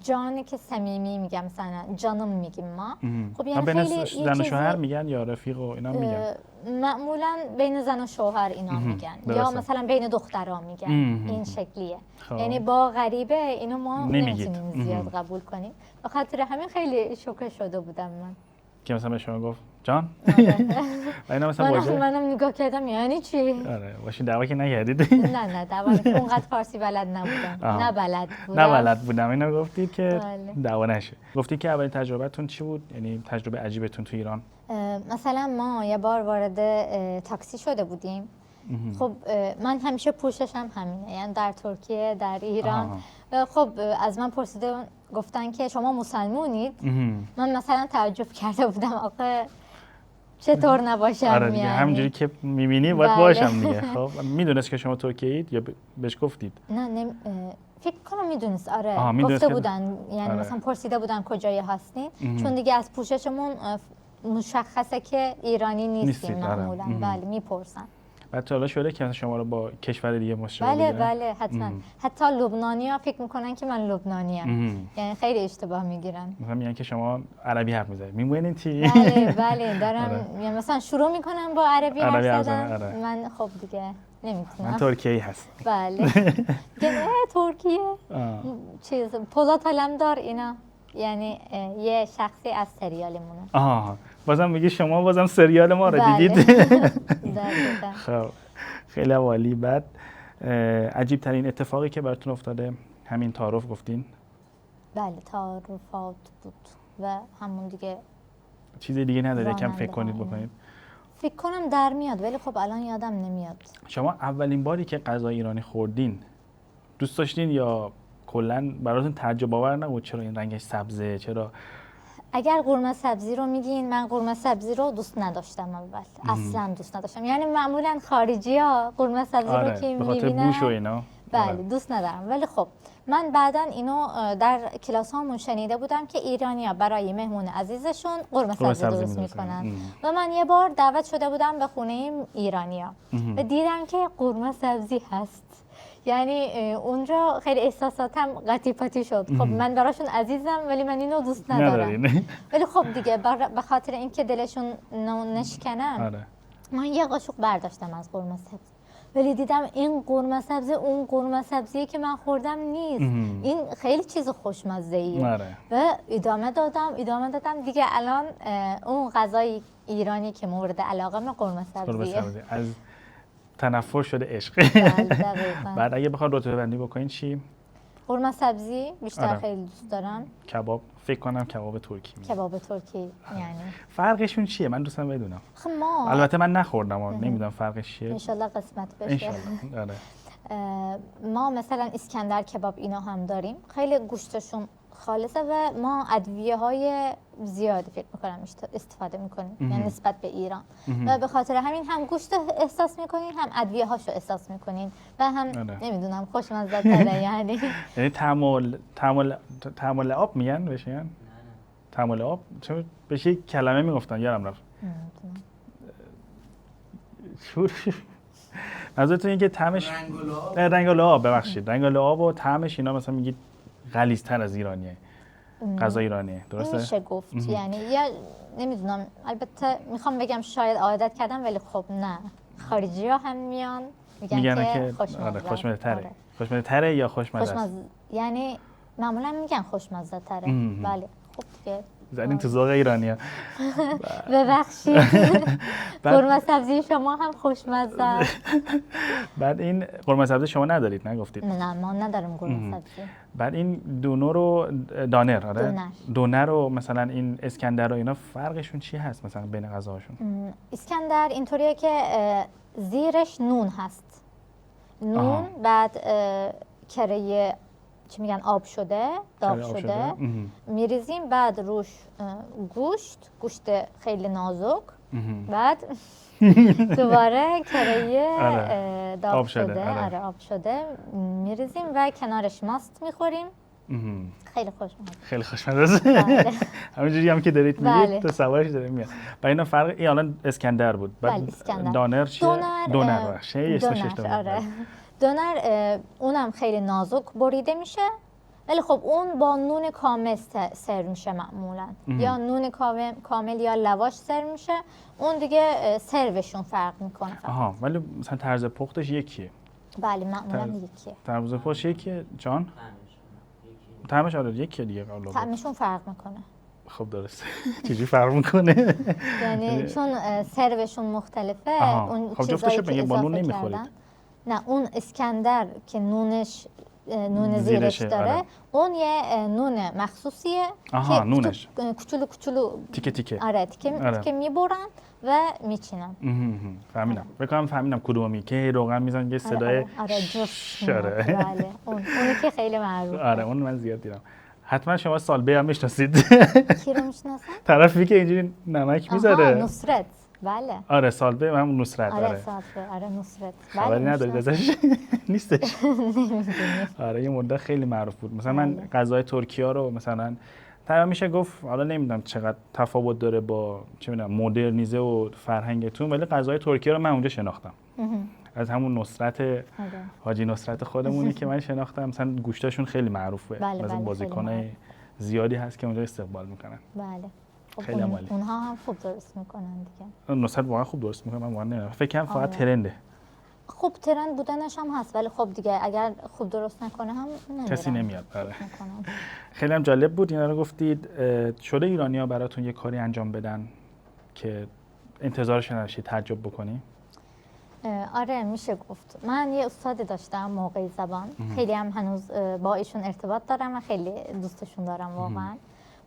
[SPEAKER 2] جانی که صمیمی میگم، مثلا جانم میگیم ما. خب یعنی خیلی
[SPEAKER 1] زن و شوهر میگن یا رفیق و اینا میگن؟
[SPEAKER 2] معمولا بین زن و شوهر اینا میگن یا مثلا بین دخترها میگن. این شکلیه. یعنی با غریبه اینو ما نمیتونیم زیاد قبول کنیم. به خاطر همین خیلی شوکه شده بودم من
[SPEAKER 1] که مثلا به شما گفت جان.
[SPEAKER 2] اینا مثلا منم نگاه کردم یعنی چی؟
[SPEAKER 1] آره باشین دعوا که نکردید؟
[SPEAKER 2] نه دعوا اونقدر فارسی بلد نبودم. نه بلد بودم.
[SPEAKER 1] اینو گفتید که دعوا نشه. گفتید که اولین تجربتون چی بود؟ یعنی تجربه عجیبتون تو ایران؟
[SPEAKER 2] مثلا ما یه بار وارد تاکسی شده بودیم. خب من همیشه پوششم همینه، یعنی در ترکیه، در ایران. خب از من پرسیده گفتن که شما مسلمونید؟ من مثلا تعجب کرده بودم، آخه چطور نباشم؟
[SPEAKER 1] آره دیگه، همونجوری که میبینی باید باشم دیگه. خب میدونست که شما ترکیه اید یا بهش گفتید؟
[SPEAKER 2] نه فکر کنم میدونست. آره گفته بودن، یعنی مثلا پرسیده بودن کجایی هستین، چون دیگه از پوششمون مشخصه که ایرانی نیستیم معمولا. بله میپرسن.
[SPEAKER 1] بعد حالا شده که شما رو با کشور دیگه مشابه بگیرن؟
[SPEAKER 2] بله حتما. حتی لبنانی‌ها فکر میکنن که من لبنانیم، یعنی خیلی اشتباه میگیرن.
[SPEAKER 1] مثلا میگن که شما عربی حرف میزنید، میمونین چی؟
[SPEAKER 2] بله دارم یعنی مثلا شروع میکنن با عربی حرف زدن. من خب دیگه نمیتونم.
[SPEAKER 1] من ترکیه‌ای هست.
[SPEAKER 2] بله دیگه ترکیه چیز پولات علمدار اینا، یعنی یه شخصی از سریالمونه.
[SPEAKER 1] بازم میگی شما بازم سریال ما رو دیدید؟ خب خیلی عالی. بعد عجیب ترین اتفاقی که براتون افتاده همین تعارف گفتین؟
[SPEAKER 2] بله تعارفات بود و همون دیگه.
[SPEAKER 1] چیز دیگه نداره کم فکر کنید بکنید؟
[SPEAKER 2] فکر کنم در میاد ولی خب الان یادم نمیاد.
[SPEAKER 1] شما اولین باری که غذای ایرانی خوردین دوست داشتین یا کلا براتون تعجب آور نبود؟ چرا این رنگش سبزه؟ چرا؟
[SPEAKER 2] اگر قورمه سبزی رو میگین، من قورمه سبزی رو دوست نداشتم اول. اصلا دوست نداشتم. یعنی معمولا خارجی‌ها قورمه سبزی رو که میبینن
[SPEAKER 1] به خاطر بوش و اینا
[SPEAKER 2] بله دوست ندارم. ولی خب من بعداً اینو در کلاس هامون شنیده بودم که ایرانی‌ها برای مهمون عزیزشون قورمه سبزی درست میکنن و من یه بار دعوت شده بودم به خونه ایرانی‌ها و دیدم که قورمه سبزی هست. یعنی اونجا خیلی احساساتم قطی پاتی شد. خب من براشون عزیزم ولی من اینو دوست ندارم. ولی خب دیگه به خاطر اینکه دلشون نشکنم من یه قاشق برداشتم از قورمه سبزی. ولی دیدم این قرمه سبزی اون قرمه سبزی که من خوردم نیست. این خیلی چیز خوشمزه‌ایه. و ادامه دادم دیگه. الان اون غذای ایرانی که مورد علاقه قرمه سبزیه.
[SPEAKER 1] از تنفر شده عشق. بعد اگه بخواد رتبه بندی بکنین چی؟
[SPEAKER 2] قرمه سبزی بیشتر خیلی دوست دارم.
[SPEAKER 1] کباب فکر کنم کباب ترکی.
[SPEAKER 2] کباب ترکی یعنی
[SPEAKER 1] فرقشون چیه؟ من دوستم بدونم.
[SPEAKER 2] خب ما
[SPEAKER 1] البته من نخوردم نمیدونم فرقش چیه.
[SPEAKER 2] ان شاءالله قسمت بشه.
[SPEAKER 1] ان شاءالله. آره.
[SPEAKER 2] ما مثلا اسکندر کباب اینا هم داریم. خیلی گوشتشون خالصه و ما ادویه‌های زیادی فکر می‌کنم استفاده می‌کنیم یعنی نسبت به ایران و به خاطر همین هم گوشت احساس می‌کنین هم ادویه‌هاشو احساس می‌کنین و هم نمیدونم خوشمزه‌تره یعنی
[SPEAKER 1] تعامل آب میگن بهش تعامل آب چون بهش یک کلمه میگفتن یادم رفت منظورتون اینه که طعمش رنگ آب ببخشید رنگ آب و طعمش اینا مثلا میگید غلیظ‌تر از ایرانیه غذا ایرانیه درسته؟
[SPEAKER 2] میشه گفت یعنی یا نمیدونم البته میخوام بگم شاید عادت کردم ولی خب نه خارجی‌ها هم میان میگن که
[SPEAKER 1] خوشمزه تره خوشمزه تره یا خوشمزه است
[SPEAKER 2] یعنی معمولا میگن خوشمزه تره بله خب دیگه
[SPEAKER 1] زدین تو ذوق ایرانی‌ها
[SPEAKER 2] ببخشید قرمه سبزی شما هم خوشمزه است.
[SPEAKER 1] بعد این قرمه سبزی شما ندارید نگفتید؟
[SPEAKER 2] نه ما نداریم قرمه سبزی.
[SPEAKER 1] بعد این دونر و دانر آره دونر و مثلا این اسکندر و اینا فرقشون چی هست مثلا بین غذاهاشون؟
[SPEAKER 2] اسکندر اینطوریه که زیرش نون هست نون بعد کره چی میگن آب شده داغ شده میریزیم بعد روش گوشت خیلی نازک بعد دوباره کره داغ شده آب شده میریزیم و کنارش ماست میخوریم خیلی خوشمزه
[SPEAKER 1] همینجوری هم که دارید میگید تصورش داره میاد و اینا فرق این الان اسکندر بود بعد دانر چیه دونر
[SPEAKER 2] دونر اونم خیلی نازک بریده میشه ولی خب اون با نون کامل سرو میشه معمولا یا نون کامل یا لواش سرو میشه اون دیگه سروشون فرق میکنه
[SPEAKER 1] ولی مثلا طرز پختش یکیه
[SPEAKER 2] بله معمولا یکیه
[SPEAKER 1] طرز پختش یکیه جان طعمش یکیه دیگه
[SPEAKER 2] طعمشون فرق میکنه
[SPEAKER 1] خب درسته چجوری فرق میکنه
[SPEAKER 2] یعنی چون سروشون مختلفه اون
[SPEAKER 1] خب جفتشو با نون نمیخورید
[SPEAKER 2] نه اون اسکندر که نون زیرش داره اون یه نون مخصوصیه
[SPEAKER 1] که نونش
[SPEAKER 2] کوچولو
[SPEAKER 1] تیکه
[SPEAKER 2] آره تیکه میبرن و میچینن
[SPEAKER 1] فهمیدم فهمیدم کدومی که روغن میزنن یه صدای
[SPEAKER 2] جوش بله اونی که خیلی معروفه
[SPEAKER 1] آره اون من زیاد دیدم حتما شما سالبه هم میشناسید
[SPEAKER 2] کی رو میشناسن
[SPEAKER 1] طرفی که اینجوری نمک میذاره
[SPEAKER 2] نصرت بله
[SPEAKER 1] آره سالبه همون نصرت
[SPEAKER 2] آره نصرت
[SPEAKER 1] خبری ندارید ازش نیستش آره یه مدت خیلی معروف بود مثلا من غذای ترکیه رو مثلا تقریبا میشه گفت حالا نمیدونم چقدر تفاوت داره با چه میدونم مدرنیزه و فرهنگتون ولی غذای ترکیه رو من اونجا شناختم از همون نصرت حاجی نصرت خودمونی که من شناختم مثلا گوشتاشون خیلی معروفه مثلا بازیکنای زیادی هست که اونجا استقبال میکنن
[SPEAKER 2] بله
[SPEAKER 1] خیلی عالی
[SPEAKER 2] اونها هم خوب درست میکنن دیگه
[SPEAKER 1] نصرت واقعا خوب درست میکنه من واقعا فکر کنم فقط ترنده
[SPEAKER 2] خوب ترند بودنش هم هست ولی خب دیگه اگر خوب درست نکنه هم
[SPEAKER 1] کسی نمیاد خیلی هم جالب بود اینا رو گفتید شده ایرانی‌ها براتون یه کاری انجام بدن که انتظارش نداشتید تعجب بکنی
[SPEAKER 2] آره میشه گفت من یه استاد داشتم موقع زبان خیلی هم هنوز با ایشون ارتباط دارم و خیلی دوستشون دارم واقعا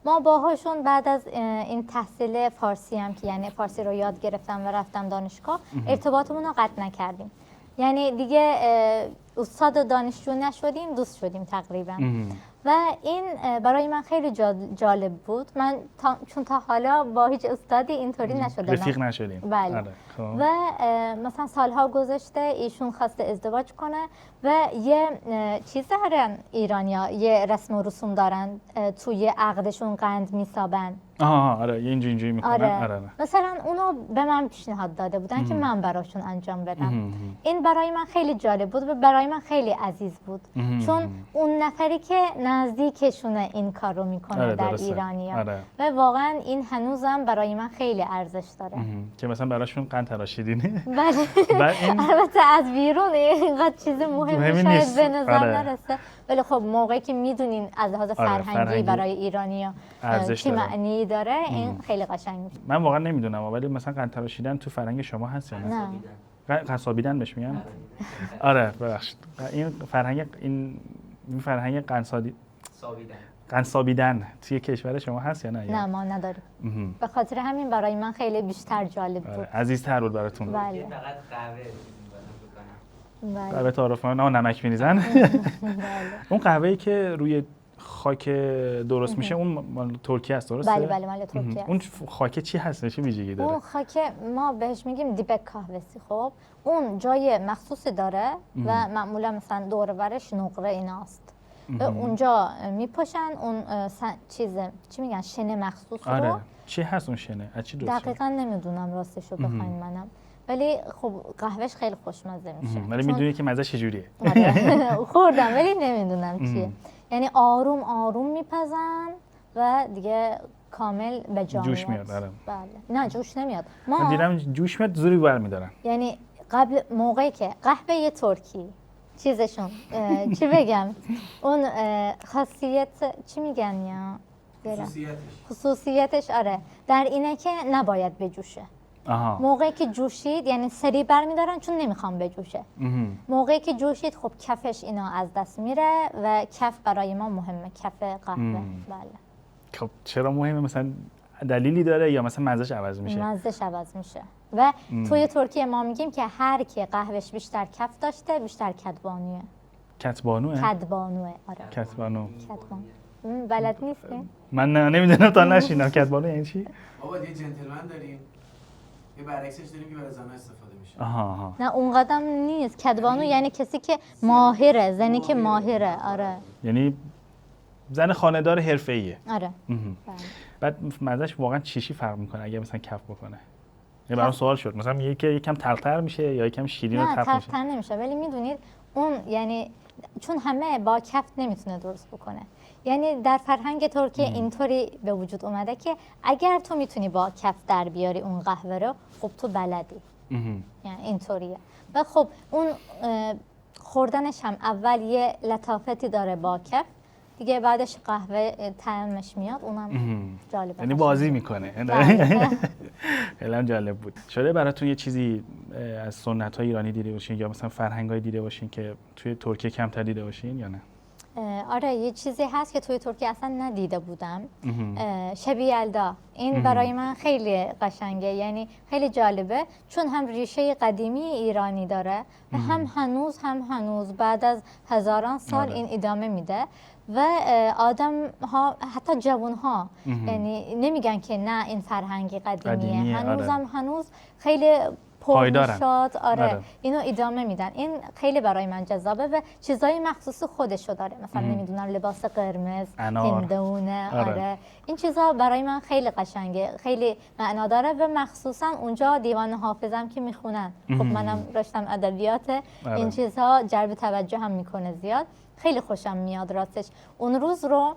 [SPEAKER 2] ما باهاشون بعد از این تحصیل فارسی هم که یعنی فارسی رو یاد گرفتم و رفتم دانشگاه ارتباطمون رو قطع نکردیم یعنی دیگه استاد و دانشجو نشدیم دوست شدیم تقریبا و این برای من خیلی جالب بود من چون تا حالا با هیچ استادی اینطوری نشدم
[SPEAKER 1] رفیق نشدیم
[SPEAKER 2] بله و مثلا سالها گذشته ایشون خواسته ازدواج کنه و یه چیز دارن ایرانیا یه رسم و رسوم دارن توی عقدشون قند میسابن
[SPEAKER 1] آره اینجوری میکنن.
[SPEAKER 2] آره. مثلا اونو به من پیشنهاد داده بودن که من براشون انجام بدم. این برای من خیلی جالب بود و برای من خیلی عزیز بود، چون اون نفری که نزدیکشونه این کار رو میکنه در ایرانیا و واقعا این هنوزم برای من خیلی ارزش داره
[SPEAKER 1] که مثلا براشون قند تراشیدین.
[SPEAKER 2] بله. البته از بیرون اینقدر چیز مهمی شاید به نظر نرسه، ولی خب موقعی که میدونین از لحاظ فرهنگی برای ایرانیا چی معنی داره این خیلی قشنگ میشه.
[SPEAKER 1] من واقعا نمیدونم ولی مثلا قند تراشیدن تو فرهنگ شما هست یا نه؟ قصابیدن بهش میگن. آره ببخشید این فرهنگ قندسابیدن توی کشور شما هست یا نه؟
[SPEAKER 2] نه ما نداریم. به خاطر همین برای من خیلی بیشتر جالب بود.
[SPEAKER 1] عزیزتر بود براتون.
[SPEAKER 2] بله.
[SPEAKER 3] فقط قهوه
[SPEAKER 1] قهوه تعارف نمک میریزن. اون قهوه‌ای که روی خاک درست میشه اون مال ترکیه است درسته؟
[SPEAKER 2] بله مال ترکیه.
[SPEAKER 1] اون خاک چی هست؟ چه ویژگی داره؟
[SPEAKER 2] اون خاک ما بهش میگیم دیبک قهوه‌سی. خب اون جای مخصوصی داره و معمولا مثلا دور و برش نقره ایناست. اونجا میپاشن اون چی میگن شن مخصوص رو.
[SPEAKER 1] آره. چی هست اون شنه؟ از چی درست؟
[SPEAKER 2] دقیقاً نمیدونم راستش رو بخواین منم. ولی خب قهوهش خیلی خوشمزه میشه.
[SPEAKER 1] ولی میدونی که مزه چجوریه؟
[SPEAKER 2] خوردم ولی نمیدونم چیه. یعنی آروم آروم میپزن و دیگه کامل به جا
[SPEAKER 1] جوش میاد.
[SPEAKER 2] بله. نه جوش نمیاد.
[SPEAKER 1] من دیدم جوش میاد زوری برمیدارن.
[SPEAKER 2] یعنی قبل موقعی که قهوه ترکی چیزشون چی بگم اون خاصیت چی میگن یا خصوصیتش آره در اینه که نباید بجوشه. موقعی که جوشید یعنی سری برمیدارن چون نمیخوام بجوشه. موقعی که جوشید خب کفش اینا از دست میره و کف برای ما مهمه، کف قهوه. بله.
[SPEAKER 1] خب چرا مهمه؟ مثلا دلیلی داره یا مثلا مزهش عوض میشه؟
[SPEAKER 2] مزهش عوض میشه و توی ترکیه ما میگیم که هر کی قهوهش بیشتر کف داشته بیشتر کدبانوه. کدبانوه آره.
[SPEAKER 1] کدبانو.
[SPEAKER 2] بلد نیستی؟
[SPEAKER 1] من نمیدونم تا نشینم کدبانو یعنی چی؟
[SPEAKER 3] بابا یه جنتلمن داریم یه برعکسش داریم که برای زن‌ها استفاده میشه.
[SPEAKER 2] نه اون قدم نیست. کدبانو یعنی کسی که ماهره، زنی که ماهره. آره
[SPEAKER 1] یعنی زن خانه‌دار حرفه‌ایه.
[SPEAKER 2] آره.
[SPEAKER 1] بعد مزهش واقعا چیشی فرق میکنه اگه مثلا کف بکنه؟ یه برام سوال شد مثلا میگه که یکم تلخ‌تر میشه یا یکم شیرین و تلخ میشه؟
[SPEAKER 2] نه تلخ‌تر نمیشه ولی میدونید اون یعنی چون همه با کف نمیتونه درست بکنه. یعنی در فرهنگ ترکیه اینطوری به وجود اومده که اگر تو میتونی با کف در بیاری اون قهوه رو خب تو بلدی. یعنی اینطوریه. و خب اون خوردنش هم اول یه لطافتی داره با کف، دیگه بعدش قهوه طعمش میاد، اونم جالبه.
[SPEAKER 1] یعنی بازی میکنه. خیلی جالب بود. شده براتون یه چیزی از سنت‌های ایرانی دیده باشین یا مثلا فرهنگ‌های دیده باشین که توی ترکیه کمتر دیده باشین یا نه؟
[SPEAKER 2] آره یه چیزی هست که توی ترکیه اصلا ندیده بودم. شب یلدا. این برای من خیلی قشنگه، یعنی خیلی جالبه چون هم ریشه قدیمی ایرانی داره و هم هنوز بعد از هزاران سال این ادامه میده و آدم ها حتی جوان ها یعنی نمیگن که نه این فرهنگی قدیمیه. هنوز خیلی پرنشاط آره اینو ادامه میدن. این خیلی برای من جذابه و چیزای مخصوص خودشو داره، مثلا نمیدونم لباس قرمز، هندونه. آره این چیزا برای من خیلی قشنگه، خیلی معنا داره و مخصوصا اونجا دیوان حافظم که میخونن. خب منم رشتم ادبیات، این چیزها جلب توجه هم میکنه زیاد. خیلی خوشم میاد راستش. اون روز رو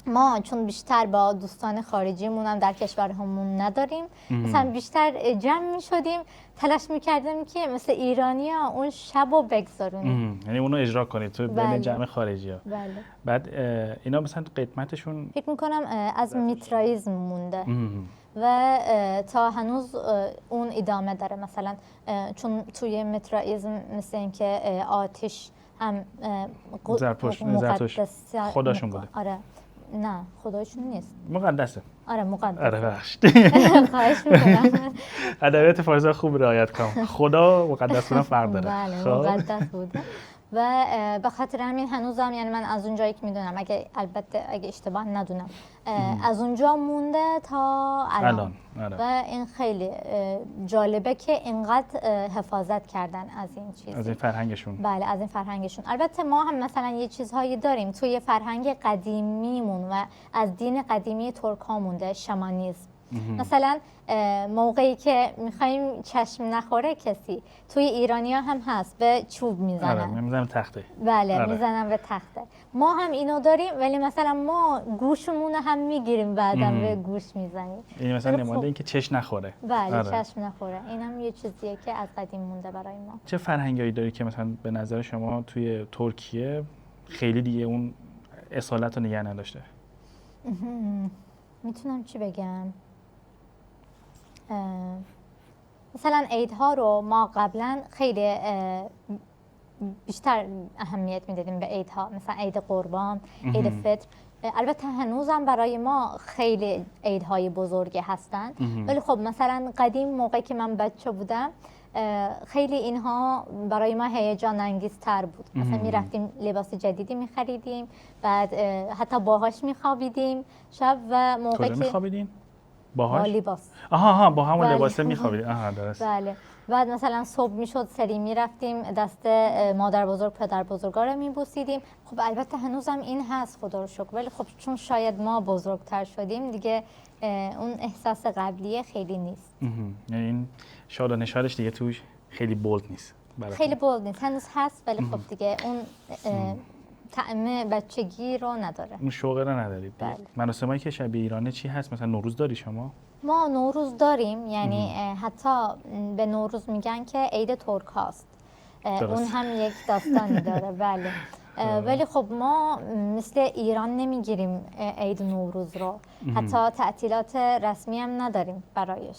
[SPEAKER 2] ما چون بیشتر با دوستان خارجیمون هم در کشورمون نداریم، مثلا بیشتر جمع می شدیم تلاش میکردیم که مثل ایرانی ها اون شب رو بگذارونیم،
[SPEAKER 1] یعنی اونو اجرا کنید تو بین جمع خارجی ها.
[SPEAKER 2] بله.
[SPEAKER 1] بعد اینا مثلا قدمتشون
[SPEAKER 2] فکر میکنم از میترائیزم مونده و تا هنوز اون ادامه داره. مثلا چون توی میترائیزم مثل اینکه آتش هم
[SPEAKER 1] زرتشت خداشون بوده.
[SPEAKER 2] آره نه خدایشون نیست،
[SPEAKER 1] مقدسه.
[SPEAKER 2] آره مقدسه.
[SPEAKER 1] آره بخشت.
[SPEAKER 2] خواهش میکنم.
[SPEAKER 1] ادبیات فارسی خوب رعایت کنم. خدا مقدس بودن فرق داره.
[SPEAKER 2] بله مقدس بوده و به خاطر همین هنوزم یعنی من از اونجایی که میدونم البته اگه اشتباه ندونم از اونجا مونده تا الان.
[SPEAKER 1] آره.
[SPEAKER 2] و این خیلی جالبه که اینقدر حفاظت کردن از این چیز،
[SPEAKER 1] از این فرهنگشون.
[SPEAKER 2] بله از این فرهنگشون. البته ما هم مثلا یه چیزهایی داریم توی فرهنگ قدیمیمون و از دین قدیمی ترک ها مونده، شامانیسم. مثلا موقعی که میخوایم چشم نخوره کسی، توی ایرانیا هم هست، به چوب میزنن.
[SPEAKER 1] آره میزنن تخته.
[SPEAKER 2] بله میزنن به تخته. ما هم اینو داریم، ولی مثلا ما گوشمون هم میگیریم بعدم به گوش میزنیم.
[SPEAKER 1] این مثلا نمونه این که چشم نخوره.
[SPEAKER 2] بله چشم نخوره. اینم یه چیزیه که از قدیم مونده برای ما.
[SPEAKER 1] چه فرهنگایی داری که مثلا به نظر شما توی ترکیه خیلی دیگه اون اصالت رو نگه نداشته؟
[SPEAKER 2] میتونم چی بگم؟ مثلا عیدها رو ما قبلا خیلی بیشتر اهمیت میدادیم به عیدها، مثلا عید قربان، عید فطر. البته هنوزم برای ما خیلی عیدهای بزرگی هستن، ولی خب مثلا قدیم موقعی که من بچه بودم خیلی اینها برای ما هیجان انگیزتر بود. مثلا میرفتیم لباس جدیدی میخریدیم، بعد حتی باهاش میخوابیدیم شب و موقعی که
[SPEAKER 1] میخوابیدین؟ باهاش؟
[SPEAKER 2] با لباس.
[SPEAKER 1] آها با همون لباسه میخوابید. آها درست.
[SPEAKER 2] بله. بعد مثلا صبح میشد سری میرفتیم دست مادر بزرگ پدر بزرگا رو میبوسیدیم. خب البته هنوزم این هست خدا رو شکر، ولی خب چون شاید ما بزرگتر شدیم دیگه اون احساس قبلیه خیلی نیست.
[SPEAKER 1] یعنی این شاد و نشادش دیگه توش خیلی بولد نیست.
[SPEAKER 2] خیلی بولد نیست، هنوز هست ولی خب دیگه اون طعم بچگی رو نداره.
[SPEAKER 1] اون شوق رو ندارید.
[SPEAKER 2] بله.
[SPEAKER 1] مراسمایی که شبیه ایرانه چی هست؟ مثلا نوروز داری شما؟
[SPEAKER 2] ما نوروز داریم، یعنی حتی به نوروز میگن که عید ترک هاست. اون هم یک داستانی داره. بله. ولی خب ما مثل ایران نمیگیریم عید نوروز رو، حتی تعطیلات رسمی هم نداریم برایش.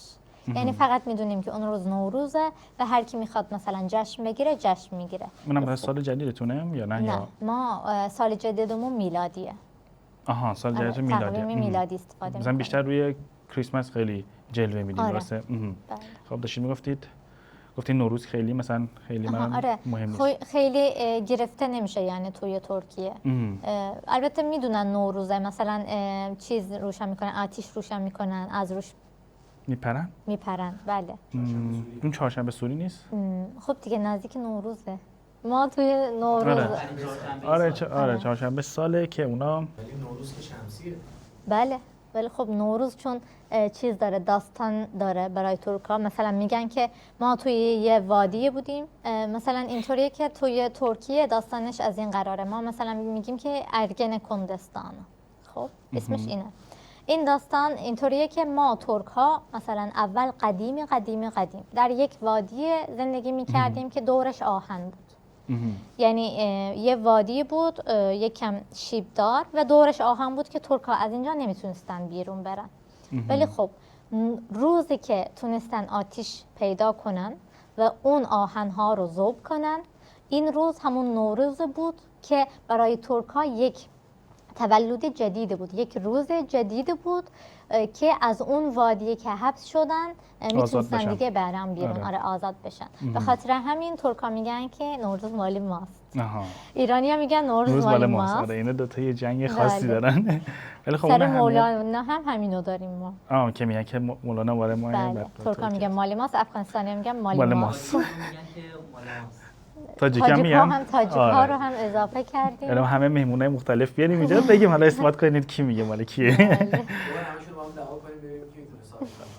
[SPEAKER 2] یعنی فقط میدونیم که اون روز نوروزه و هر کی میخواد مثلا جشن بگیره جشن میگیره.
[SPEAKER 1] اونم برای سال جدیدتونه یا نه؟
[SPEAKER 2] نه ما سال جدیدمون میلادیه.
[SPEAKER 1] آها سال جدیدتون میلادیه.
[SPEAKER 2] تقویم میلادی استفاده میکنیم.
[SPEAKER 1] مثلا بیشتر روی کریسمس خیلی جلوه میدیم.
[SPEAKER 2] آره.
[SPEAKER 1] درسته؟ خب داشتید میگفتید نوروز خیلی مثلا خیلی
[SPEAKER 2] آره.
[SPEAKER 1] مهم نیست.
[SPEAKER 2] خیلی گرفته نمیشه یعنی توی ترکیه. البته میدونن نوروزه، مثلا چیز روشن میکنن، آتیش روشن میکنن، از روش میپرن. بله.
[SPEAKER 1] اون چهارشنبه سوری نیست؟
[SPEAKER 2] خب دیگه نزدیک نوروزه. ما توی نوروز
[SPEAKER 1] آره چهارشنبه ساله که اونا.
[SPEAKER 3] ولی نوروز که شمسیه.
[SPEAKER 2] بله. ولی خب نوروز چون چیز داره، داستان داره برای ترکا. مثلا میگن که ما توی یه وادی بودیم، مثلا اینطوریه که توی ترکیه داستانش از این قراره. ما مثلا میگیم که ارگن کندستان. خب اسمش اینه. این داستان اینطوریه که ما ترک ها مثلا اول قدیم در یک وادی زندگی میکردیم که دورش آهن بود. یعنی یه وادی بود یک کم شیبدار و دورش آهن بود که ترک ها از اینجا نمیتونستن بیرون برن. ولی خب روزی که تونستن آتیش پیدا کنن و اون آهن ها رو ذوب کنن، این روز همون نوروز بود که برای ترک ها یک تولد جدید بود، یک روز جدید بود که از اون وادی که حبس شدن میتونستن دیگه برن بیرون. آره آزاد بشن. به خاطر همین ترکا میگن که نوروز مال ماست. ایرانی ها میگن نوروز مال ماست.
[SPEAKER 1] آره اینا دو تا یه جنگ خاصی دارن.
[SPEAKER 2] ولی خب سر مولانا هم همینو داریم ما.
[SPEAKER 1] که میگن که مولانا مال ماه.
[SPEAKER 2] بله. ترکا میگن مال ماست، افغانستانی میگن مال ماست.
[SPEAKER 1] تاجیک هم
[SPEAKER 2] تاجیک‌ها رو هم اضافه کردیم.
[SPEAKER 1] الان همه مهمونای مختلف بیاریم اینجا بگیم حالا اثبات کنید کی میگه مال کیه.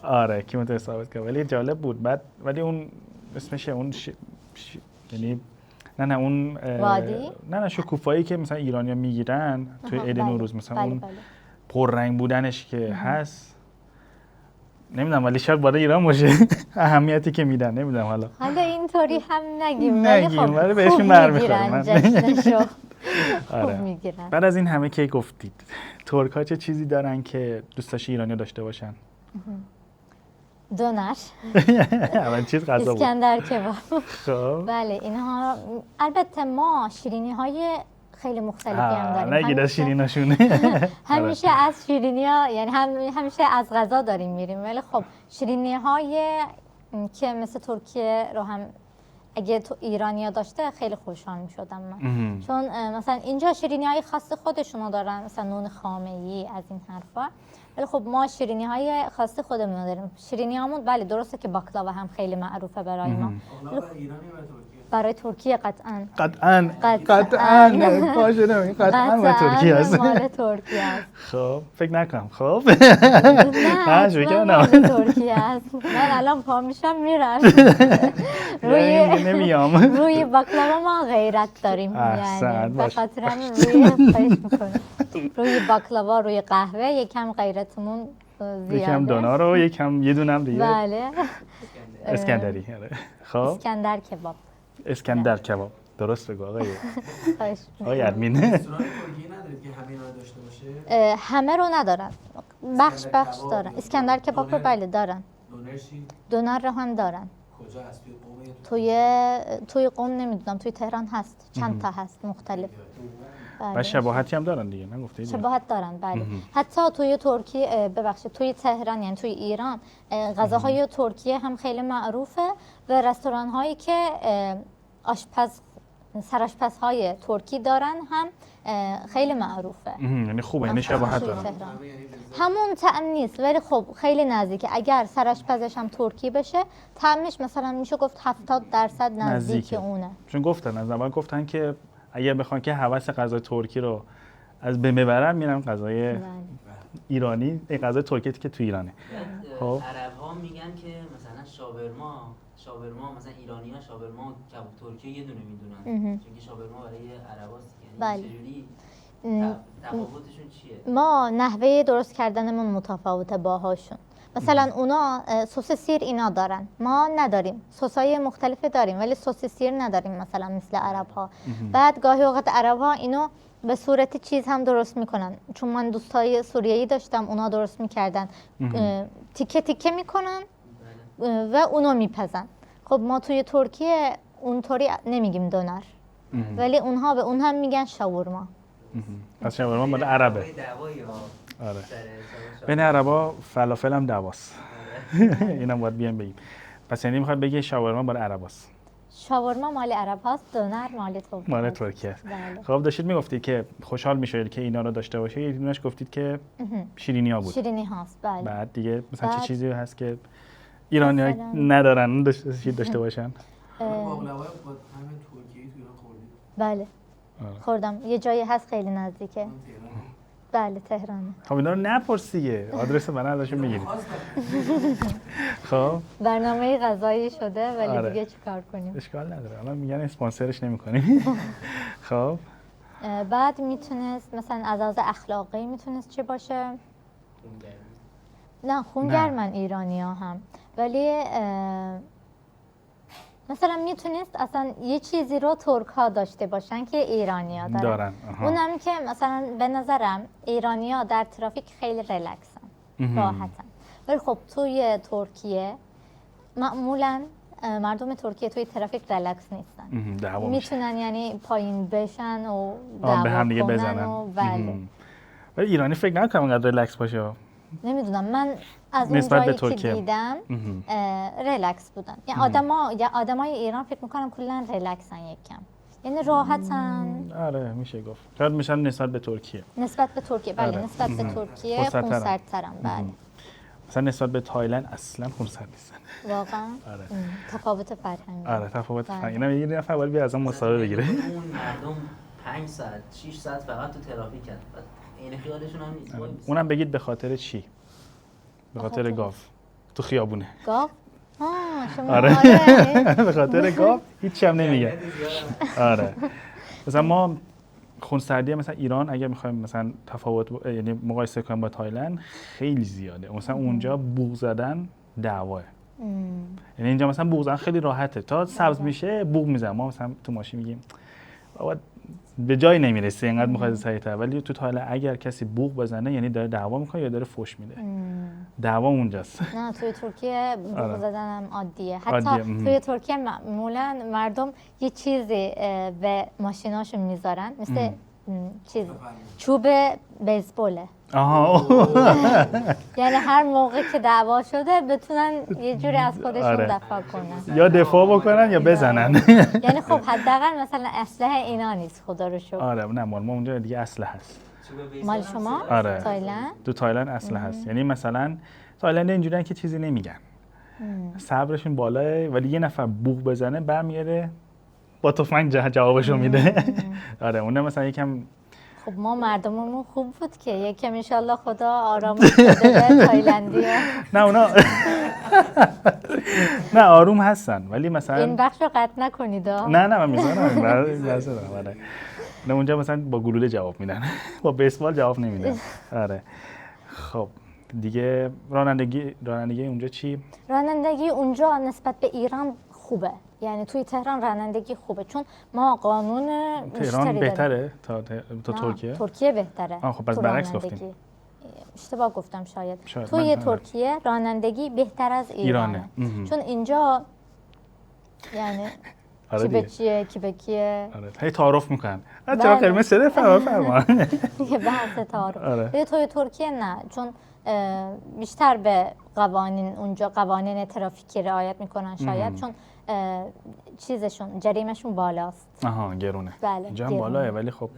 [SPEAKER 1] آره کی میتونه ثابت کنه. ولی جالب بود. بعد ولی اون اسمش اون یعنی نه اون
[SPEAKER 2] وادی؟
[SPEAKER 1] نه شکوفایی که مثلا ایرانی‌ها میگیرن توی عید نوروز مثلا اون پررنگ بودنش که هست، نمیدونم ولی شاید برای ایران باشه اهمیتی که میدن. نمیدونم حالا
[SPEAKER 2] اینطوری هم نگیم
[SPEAKER 1] ولی بهشون برمیخوره.
[SPEAKER 2] جشنشو
[SPEAKER 1] خوب میگیرن. بعد از این همه که گفتید ترک ها چه چیزی دارن که دوست داشتی ایرانی داشته باشن؟
[SPEAKER 2] دونر.
[SPEAKER 1] اول چیز غذا بود.
[SPEAKER 2] اسکندر کباب.
[SPEAKER 1] خب
[SPEAKER 2] بله اینها. البته ما شیرینی های خیلی مختلفی هم داریم.
[SPEAKER 1] نگید از شیریناشونه.
[SPEAKER 2] همیشه از شیرینی ها یعنی همیشه از غذا داریم میریم، ولی خب شیرینی های که مثل ترکیه رو هم اگه تو ایرانیا داشته خیلی خوشحال میشدم من. چون مثلا اینجا شیرینی‌های خاص خودشونو دارن، مثلا نون خامه‌ای از این حرفا، ولی خب ما شیرینی‌های خاص خودمون رو داریم. شیرینی‌هامون بله درسته که باکلاوا هم خیلی معروفه برای ما.
[SPEAKER 3] باکلاوا ایرانی برای ترکیه؟
[SPEAKER 2] برای ترکیه قطعاً.
[SPEAKER 1] قطعاً باشه نمی قطعاً برای ترکیه است.
[SPEAKER 2] مال ترکیه است.
[SPEAKER 1] خب فکر نکنم. خب
[SPEAKER 2] نه شکر مال ترکیه است. من الان پا میشم میرم.
[SPEAKER 1] نمیام.
[SPEAKER 2] روی باکلاوا ما غیرت داریم، یعنی به خاطر روی باکلاوا، روی قهوه یکم غیرتمون زیاده.
[SPEAKER 1] یکم دونار و یکم یه دونم دیگه.
[SPEAKER 2] بله.
[SPEAKER 1] اسکندری. خب
[SPEAKER 2] اسکندر کباب.
[SPEAKER 1] اسکندر کباب. درست بگو آقای ادمین.
[SPEAKER 3] رستوران ترکیه ندارید که همه اینا رو داشته باشه؟
[SPEAKER 2] همه رو ندارن، بخش دارن. اسکندر کباب رو بله دارن.
[SPEAKER 3] دونر چی؟
[SPEAKER 2] دونر رو هم دارن.
[SPEAKER 3] کجا هست؟ توی قم؟
[SPEAKER 2] توی قم نمیدونم، توی تهران هست، چند تا هست مختلف.
[SPEAKER 1] و شباهتی هم دارن دیگه، نگفتید؟
[SPEAKER 2] شباهت دارن بله. حتی توی ترکیه، ببخشید توی تهران، یعنی توی ایران غذاهای ترکیه هم خیلی معروفه و رستوران هایی که سرآشپزهای ترکی دارن هم خیلی معروفه.
[SPEAKER 1] یعنی خوبه، یعنی شباهت دارن.
[SPEAKER 2] همون طعم نیست ولی خب خیلی نزدیکه. اگر سرآشپزش هم ترکی بشه طعمش مثلا میشه گفت 70% نزدیک اونه.
[SPEAKER 1] چون گفتن از اول گفتن که اگه بخوان که هوس غذای ترکی رو از بین ببرن میرن غذای ایرانی، غذای ترکی که تو ایرانه.
[SPEAKER 4] خب عرب‌ها میگن که مثلا شاورما مثلا ایرانی‌ها شاورما و کباب ترکیه یه دونه میدونن، چون که شاورما برای عرباست. یعنی چجوری تفاوتشون چیه؟
[SPEAKER 2] ما نحوه درست کردنمون متفاوته باهاشون. مثلا اونا سس سیر اینا دارن، ما نداریم. سس‌های مختلفی داریم ولی سس سیر نداریم مثلا مثل عرب‌ها. بعد گاهی اوقات عرب‌ها اینو به صورت چیز هم درست میکنن، چون من دوستای سوریایی داشتم اونا درست میکردن، تیکه تیکه میکنن و اونو میپزن. خب ما توی ترکیه اونطوری نمیگیم دونر، ولی اونها به اون هم میگن شاورما.
[SPEAKER 1] پس شاورما مال عربه. آره. بین عربا فلافل هم دعواست. اینم باید بیان بگیم. پس یعنی میخواد بگه شاورما مال عرباست.
[SPEAKER 2] شاورما مال عرب هاست، دونر مال
[SPEAKER 1] ترکیه است. خب داشتید میگفتید که خوشحال میشید که اینا رو داشته باشه. یه دونش گفتید که شیرینی ها بود.
[SPEAKER 2] شیرینی هاست بله.
[SPEAKER 1] بعد دیگه مثلا چه چیزی هست که ایرانی‌ها ندارن داشته باشن؟
[SPEAKER 3] باقلوا با همین ترکیه تو ایران خوردید؟
[SPEAKER 2] بله. خوردم. یه جایی هست خیلی نزدیکه. بله تهرانه.
[SPEAKER 1] خب اینا رو نپرس دیگه، آدرس من ازشون میگیری. خب
[SPEAKER 2] برنامه غذایی شده ولی دیگه چیکار کنیم؟
[SPEAKER 1] اشکال نداره، الان میگن اسپانسرش نمی‌کنیم. خب
[SPEAKER 2] بعد میتونست مثلا از لحاظ اخلاقی میتونست چی باشه؟ نه خونگرمن ایرانی‌ها هم، ولی مثلا میتونست اصلا یه چیزی رو ترک ها داشته باشن که ایرانی‌ها دارن. اونم که مثلا به نظرم ایرانی‌ها در ترافیک خیلی ریلکسن، راحتن. ولی خب توی ترکیه معمولاً مردم ترکیه توی ترافیک ریلکس نیستن. میتونن یعنی پایین بشن و دعوا
[SPEAKER 1] به هم دیگه بزنن. ولی ایرانی فکر نکنم انقدر ریلکس باشه.
[SPEAKER 2] نمیدونم، من از اون جایی که دیدم ریلکس بودن. یعنی آدمای ایران فکر میکنم کلا ریلکسن یکم، یعنی راحتن.
[SPEAKER 1] آره میشه گفت. شاید میشن نسبت به ترکیه.
[SPEAKER 2] نسبت به ترکیه بله، نسبت به ترکیه خونسردترن بله.
[SPEAKER 1] مثلا نسبت به تایلند اصلا خونسرد نیستن.
[SPEAKER 2] واقعا؟ آره. تفاوت فرهنگی.
[SPEAKER 1] آره تفاوت فرهنگی. اینا یه نفر باید بیا از اون مصاحبه بگیره.
[SPEAKER 4] اون مردم 5 ساعت 6 ساعت فقط تو ترافیکن. این خیالشون هم نیست.
[SPEAKER 1] اونم بگید به خاطر چی؟ به خاطر گاو تو خیابونه.
[SPEAKER 2] گاو؟ شما
[SPEAKER 1] آره. به خاطر گاو هیچ هم نمیگه. آره. مثلا ما خونسردی مثلا ایران اگر میخوایم مثلا تفاوت یعنی مقایسه کنیم با تایلند خیلی زیاده. مثلا اونجا بوق زدن دعواه. یعنی اینجا مثلا بوق زدن خیلی راحته، تا سبز میشه بوق میزنن. ما مثلا تو ماشین میگیم بابا به جایی نمیرسه اینقدر میخواد سریع‌تر، ولی تو تایلند اگر کسی بوق بزنه یعنی داره دعوا میکنه یا داره فحش میده. دعوا اونجاست.
[SPEAKER 2] نه توی ترکیه بوق زدن هم عادیه. حتی توی ترکیه معمولا مردم یه چیزی به ماشیناشون میذارن مثل چیز چوب بیسبوله. یعنی هر موقع که دعوا شده بتونن یه جوری از خودشون دفاع کنن،
[SPEAKER 1] یا دفاع بکنن یا بزنن.
[SPEAKER 2] یعنی خب حداقل مثلا اسلحه اینا نیست خدا رو شکر.
[SPEAKER 1] آره نه مال ما اونجا دیگه اسلحه هست.
[SPEAKER 2] مال شما؟
[SPEAKER 1] آره.
[SPEAKER 2] تایلند؟
[SPEAKER 1] تو تایلند اسلحه هست. یعنی مثلا تایلند اینجوریه که چیزی نمیگن. صبرشون بالاه، ولی یه نفر بوق بزنه برمیاره با تفنگ جوابشو میده. آره اون مثلا یکم
[SPEAKER 2] خب ما مردممون خوب بود که یکم ان شاءالله خدا آرامش بده به تایلندی‌ها.
[SPEAKER 1] نه اونا نه آروم هستن ولی مثلا
[SPEAKER 2] این بخشو قطع نکنید.
[SPEAKER 1] نه من میذارم آره. نه اونجا مثلا با گلوله جواب میدن، با بیسبال جواب نمیدن. آره خب دیگه رانندگی اونجا چی؟
[SPEAKER 2] رانندگی اونجا نسبت به ایران خوبه، یعنی توی تهران رانندگی خوبه چون ما قانون
[SPEAKER 1] تهران بهتره تا ترکیه؟
[SPEAKER 2] ترکیه بهتره.
[SPEAKER 1] خب پس برعکس گفتیم.
[SPEAKER 2] اشتباه گفتم شاید. توی ترکیه رانندگی بهتر از ایرانه. چون اینجا یعنی کی به کیه
[SPEAKER 1] آره هی تعارف میکنن. چرا قرمز شده فرما
[SPEAKER 2] دیگه بحث تعارف. توی ترکیه نه، چون بیشتر به اونجا قوانین ترافیکی رعایت میکنن شاید، چون چیزشون جریمهشون بالاست.
[SPEAKER 1] گرونه.
[SPEAKER 2] بله
[SPEAKER 1] اینجا هم بالاه ولی خب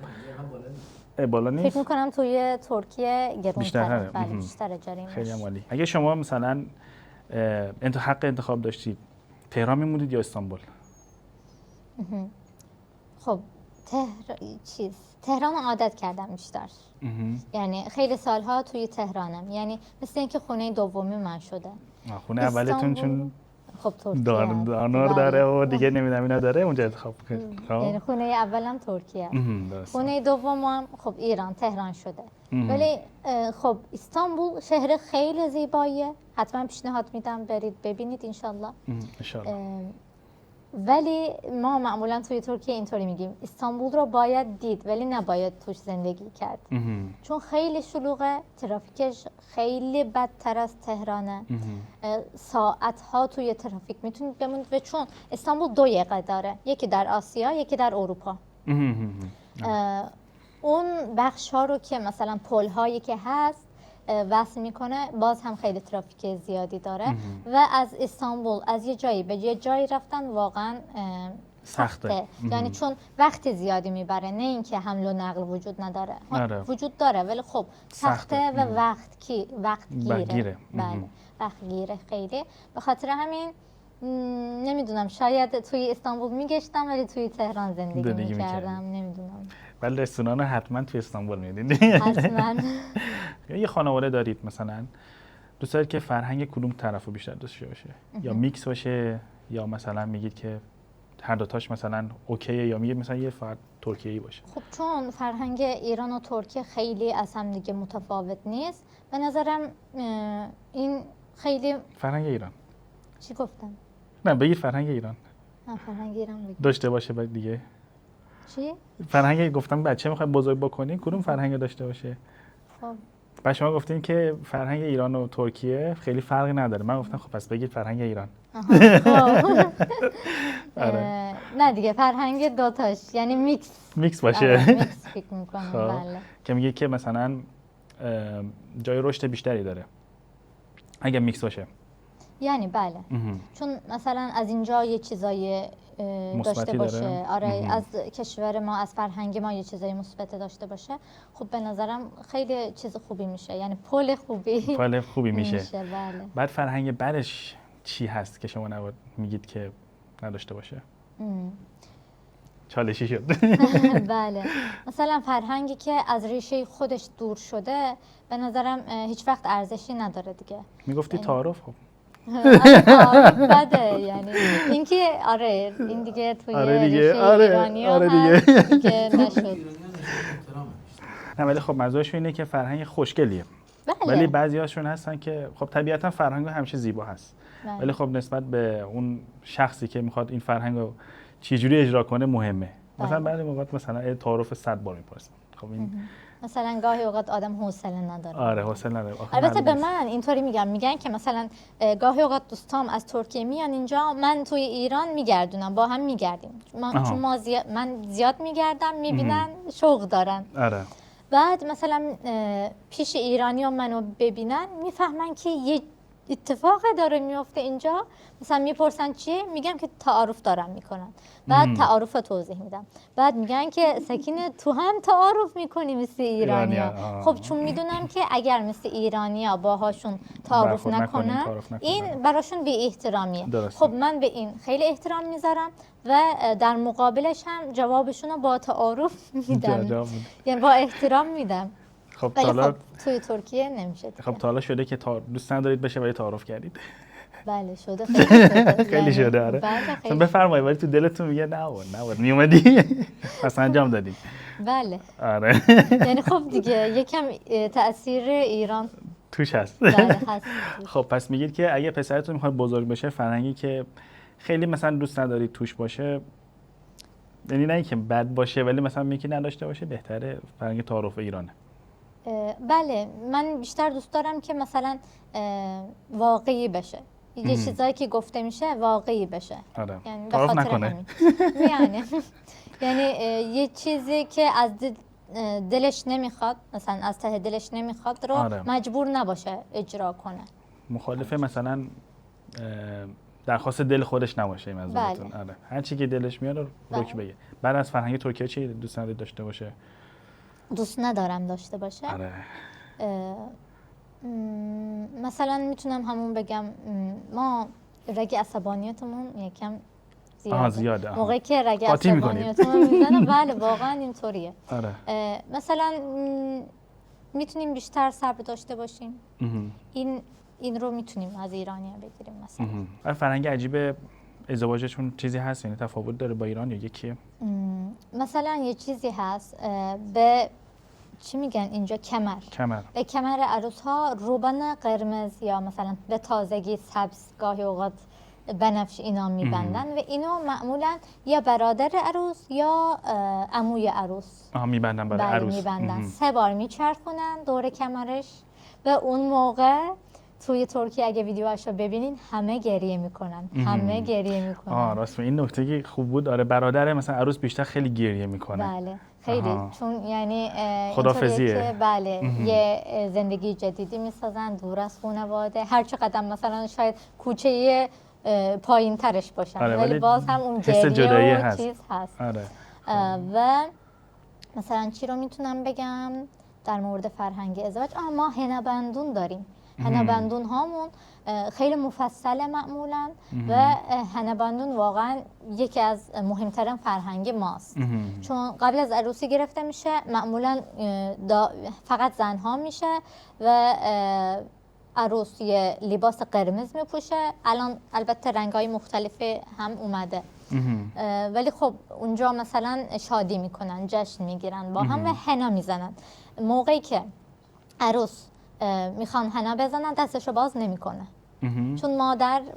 [SPEAKER 1] بالا نیست.
[SPEAKER 2] فکر میکنم توی ترکیه گرون‌تره.
[SPEAKER 1] بله
[SPEAKER 2] بیشتر جریمه.
[SPEAKER 1] خیلی عالی. اگه شما مثلا حق انتخاب داشتید تهران میمونید یا استانبول؟
[SPEAKER 2] خب تهران عادت کردم بیشتر. یعنی خیلی سالها توی تهرانم، یعنی مثل اینکه خونه دومی من شده.
[SPEAKER 1] خونه اولتون چون
[SPEAKER 2] خب ترکیه
[SPEAKER 1] دانور داره و دیگه نمیدونم اینا داره اونجا انتخاب کنید.
[SPEAKER 2] یعنی خونه اولم ترکیه، خونه دومم خب ایران تهران شده. ولی خب استانبول شهر خیلی زیباییه، حتما پیشنهاد میدم برید ببینید انشالله. ولی ما معمولا توی ترکیه اینطوری میگیم استانبول رو باید دید ولی نباید توش زندگی کرد، چون خیلی شلوغه، ترافیکش خیلی بدتر از تهرانه. ساعتها توی ترافیک میتونید بمونید و چون استانبول 2 یقه داره، یکی در آسیا یکی در اروپا. اون بخش ها رو که مثلا پل هایی که هست وصل میکنه باز هم خیلی ترافیک زیادی داره و از استانبول از یه جایی به یه جایی رفتن واقعا سخته. یعنی چون وقت زیادی میبره، نه اینکه حمل و نقل وجود نداره، وجود داره ولی خب سخته و وقت گیره. بله وقت گیره خیلی. به خاطر همین نمیدونم شاید توی استانبول میگشتم ولی توی تهران زندگی میکردم. نمیدونم.
[SPEAKER 1] ولی رستوران حتما توی استانبول میدید.
[SPEAKER 2] حتما.
[SPEAKER 1] یه خانواده دارید مثلا دوست دارید که فرهنگ کدوم طرفو بیشتر داشته باشه؟ یا میکس باشه یا مثلا میگید که هر دوتاش مثلا اوکیه یا میگید مثلا یه فرد ترکیه‌ای باشه؟
[SPEAKER 2] خب چون فرهنگ ایران و ترکیه خیلی از هم دیگه متفاوت نیست به نظرم. این خیلی
[SPEAKER 1] فرهنگ ایران
[SPEAKER 2] چی گفتم؟
[SPEAKER 1] نه بگید فرهنگ ایران.
[SPEAKER 2] فرهنگ ایران بگید
[SPEAKER 1] داشته باشه بعد دیگه
[SPEAKER 2] چی؟
[SPEAKER 1] فرهنگ گفتم بچه میخواد بزرگ بکنین کدوم فرهنگ داشته باشه؟
[SPEAKER 2] خب
[SPEAKER 1] بعد شما گفتین که فرهنگ ایران و ترکیه خیلی فرقی نداره. من گفتم خب پس بگید فرهنگ ایران.
[SPEAKER 2] نه دیگه فرهنگ دوتاش یعنی میکس
[SPEAKER 1] باشه.
[SPEAKER 2] میکس فکر میکنم. بله
[SPEAKER 1] که میگه که مثلا جای رشد بیشتری داره اگه میکس باشه.
[SPEAKER 2] یعنی بله چون مثلا از اینجا یه چیزای داشته باشه. آره از کشور ما از فرهنگ ما یه چیزای مثبت داشته باشه خب به نظرم خیلی چیز خوبی میشه، یعنی پل خوبی میشه. بله.
[SPEAKER 1] بعد فرهنگ بعدش چی هست که شما میگید که نداشته باشه؟ چالشی شد.
[SPEAKER 2] بله مثلا فرهنگی که از ریشه خودش دور شده به نظرم هیچ وقت ارزشی نداره دیگه.
[SPEAKER 1] میگفتی تعارف؟ خب
[SPEAKER 2] تعارف بده، یعنی اینکه آره این دیگه توی ریشه ایرانی ها دیگه نشد.
[SPEAKER 1] نه ولی خب منظورش اینه که فرهنگ خوشگلیه. ولی بعضی هاشون هستن که خب طبیعتا فرهنگ همیشه زیبا هست ولی خب نسبت به اون شخصی که میخواد این فرهنگ رو چجوری اجرا کنه مهمه. مثلا بعضی موقع مثلا تعارف 100 بار میپرسن. خب این
[SPEAKER 2] مثلا گاهی اوقات آدم حوصله نداره.
[SPEAKER 1] آره حوصله نداره.
[SPEAKER 2] البته به من اینطوری میگن که مثلا گاهی اوقات دوستام از ترکیه میان اینجا، من توی ایران میگردونم، با هم میگردیم، چون من زیاد میگردم، میبینن شوق دارن.
[SPEAKER 1] آره.
[SPEAKER 2] بعد مثلا پیش ایرانی ها منو ببینن میفهمن که یه اتفاق داره میفته اینجا، مثلا میپرسن چیه، میگم که تعارف دارم میکنن، بعد تعارف توضیح میدم، بعد میگن که سکینه تو هم تعارف میکنی مثل ایرانیا. خب چون میدونم که اگر مثل ایرانیا باهاشون تعارف نکنن این براشون بی احترامیه. خب من به این خیلی احترام میذارم و در مقابلش هم جوابشون رو با تعارف میدم، یعنی با احترام میدم.
[SPEAKER 1] خب تا
[SPEAKER 2] توی ترکیه نمیشه.
[SPEAKER 1] خب تا حالا شده که دوست ندارید بشه ولی تعارف کردید؟
[SPEAKER 2] بله شده، خیلی
[SPEAKER 1] شده. آره مثلا بفرمایید ولی تو دلتون میگه نه میومدی پس انجام دادی.
[SPEAKER 2] بله
[SPEAKER 1] آره
[SPEAKER 2] یعنی خب دیگه یکم تأثیر ایران
[SPEAKER 1] توش هست.
[SPEAKER 2] بله هست.
[SPEAKER 1] خب پس میگید که اگه پسرتون میخواد بزرگ بشه فرهنگی که خیلی مثلا دوست ندارید توش باشه، یعنی نه اینکه بد باشه ولی مثلا میگی نداشته باشه، بهتره فرهنگ تعارف ایرانه.
[SPEAKER 2] بله من بیشتر دوست دارم که مثلا واقعی بشه، یه چیزایی که گفته میشه واقعی بشه.
[SPEAKER 1] آره.
[SPEAKER 2] یعنی
[SPEAKER 1] تعارف نکنه.
[SPEAKER 2] یعنی یه چیزی که از دلش نمیخواد، مثلا از ته دلش نمیخواد رو مجبور نباشه اجرا کنه.
[SPEAKER 1] مخالفه مثلا درخواست دل خودش نباشه این منظورتون.
[SPEAKER 2] بله.
[SPEAKER 1] آره هر چی که دلش میاد رو رک بگه. بعد از فرهنگ ترکیه چی دوست ندارید داشته باشه؟
[SPEAKER 2] دوست ندارم داشته باشه.
[SPEAKER 1] آره.
[SPEAKER 2] مثلا میتونم همون بگم ما رگ عصبانیتمون یکم
[SPEAKER 1] زیاده.
[SPEAKER 2] موقعی که رگ عصبانیتمون میزنه بله واقعا اینطوریه.
[SPEAKER 1] آره.
[SPEAKER 2] مثلا میتونیم بیشتر صبر داشته باشیم. این رو میتونیم از ایرانیا بگیریم مثلا.
[SPEAKER 1] فرهنگ عجیب ازدواجشون چیزی هست، یعنی تفاوت داره با ایران یا یکیه؟
[SPEAKER 2] مثلا یه چیزی هست به چی میگن اینجا کمر. به کمر عروس ها روبان قرمز یا مثلا به تازگی سبز گاهی اوقات بنفش اینا میبندن و اینو معمولا یا برادر عروس یا عموی عروس
[SPEAKER 1] میبندن برای عروس.
[SPEAKER 2] میبندن 3 بار میچرخونن دور کمرش و اون موقع توی ترکیه اگه ویدیوهاشو ببینین همه گریه میکنن.
[SPEAKER 1] راست این نکته که خوب بود. آره برادر مثلا عروس بیشتر خیلی گریه میکنه.
[SPEAKER 2] بله خیلی چون یعنی
[SPEAKER 1] خدافظیه.
[SPEAKER 2] بله یه زندگی جدیدی میسازن دور از خانواده، هر چقدر مثلا شاید کوچه پایین ترش باشن ولی باز هم اون گریه و چیز هست. و مثلا چی رو میتونم بگم در مورد فرهنگ ازدواج؟ ما هنابندون داریم. هنابندون هامون خیلی مفصل معمولا و هنابندون واقعا یکی از مهمترین فرهنگ ماست. چون قبل از عروسی گرفته میشه معمولا فقط زنها میشه و عروس یه لباس قرمز میپوشه. الان البته رنگ‌های مختلفی هم اومده ولی خب اونجا مثلا شادی میکنن، جشن میگیرن با هم و حنا میزنن. موقعی که عروس میخوان حنا بزنن دستشو باز نمیکنه چون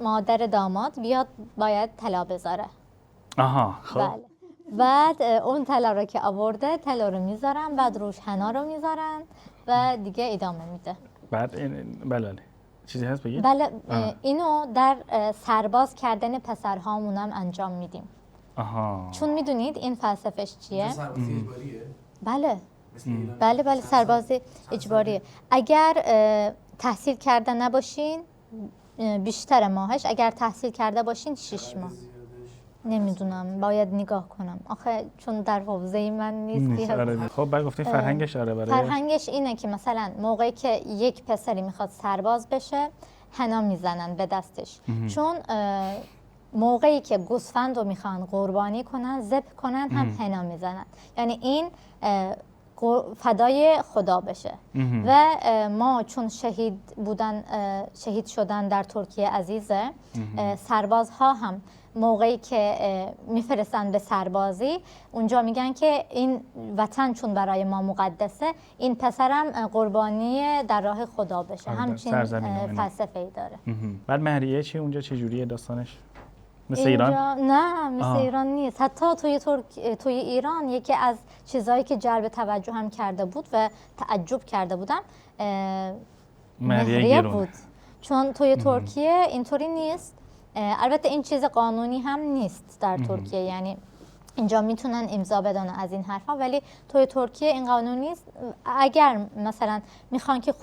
[SPEAKER 2] مادر داماد بیاد باید طلا بذاره.
[SPEAKER 1] خب
[SPEAKER 2] بله. بعد اون طلا رو که آورده طلا رو میذارن، بعد روش حنا رو میذارن و دیگه ادامه میده.
[SPEAKER 1] بعد بله چیزی هست بگید؟
[SPEAKER 2] بله اینو در سرباز کردن پسرهامون هم انجام میدیم. چون میدونید این فلسفهش چیه؟
[SPEAKER 3] سربازی اجباریه؟
[SPEAKER 2] بله سربازی اجباریه. اگر تحصیل کرده نباشین بیشتر ماهش، اگر تحصیل کرده باشین 6 ماه. نمیدونم باید نگاه کنم آخه چون در حوزه من نیست.
[SPEAKER 1] خب بعد گفتین فرهنگش برای
[SPEAKER 2] فرهنگش اینه که مثلا موقعی که یک پسری میخواد سرباز بشه حنا میزنن به دستش. چون موقعی که گوسفند رو میخوان قربانی کنن ذبح کنن هم حنا میزنن، یعنی این فدای خدا بشه. و ما چون شهید شدن در ترکیه عزیزه، سربازها هم موقعی که میفرستن به سربازی اونجا میگن که این وطن چون برای ما مقدسه، این پسرم قربانی در راه خدا بشه. همچین فلسفه‌ای داره.
[SPEAKER 1] بعد مهریه چی اونجا چه جوریه داستانش؟ مثل ایران؟
[SPEAKER 2] نه مثل ایران نیست. حتی توی ایران یکی از چیزهایی که جلب توجه هم کرده بود و تعجب کرده بودم مهریه بود، چون توی ترکیه اینطوری نیست. البته این چیز قانونی هم نیست در ترکیه، یعنی اینجا میتونن امضا بدن از این حرفا، ولی توی ترکیه این قانونی نیست. اگر مثلا میخوان که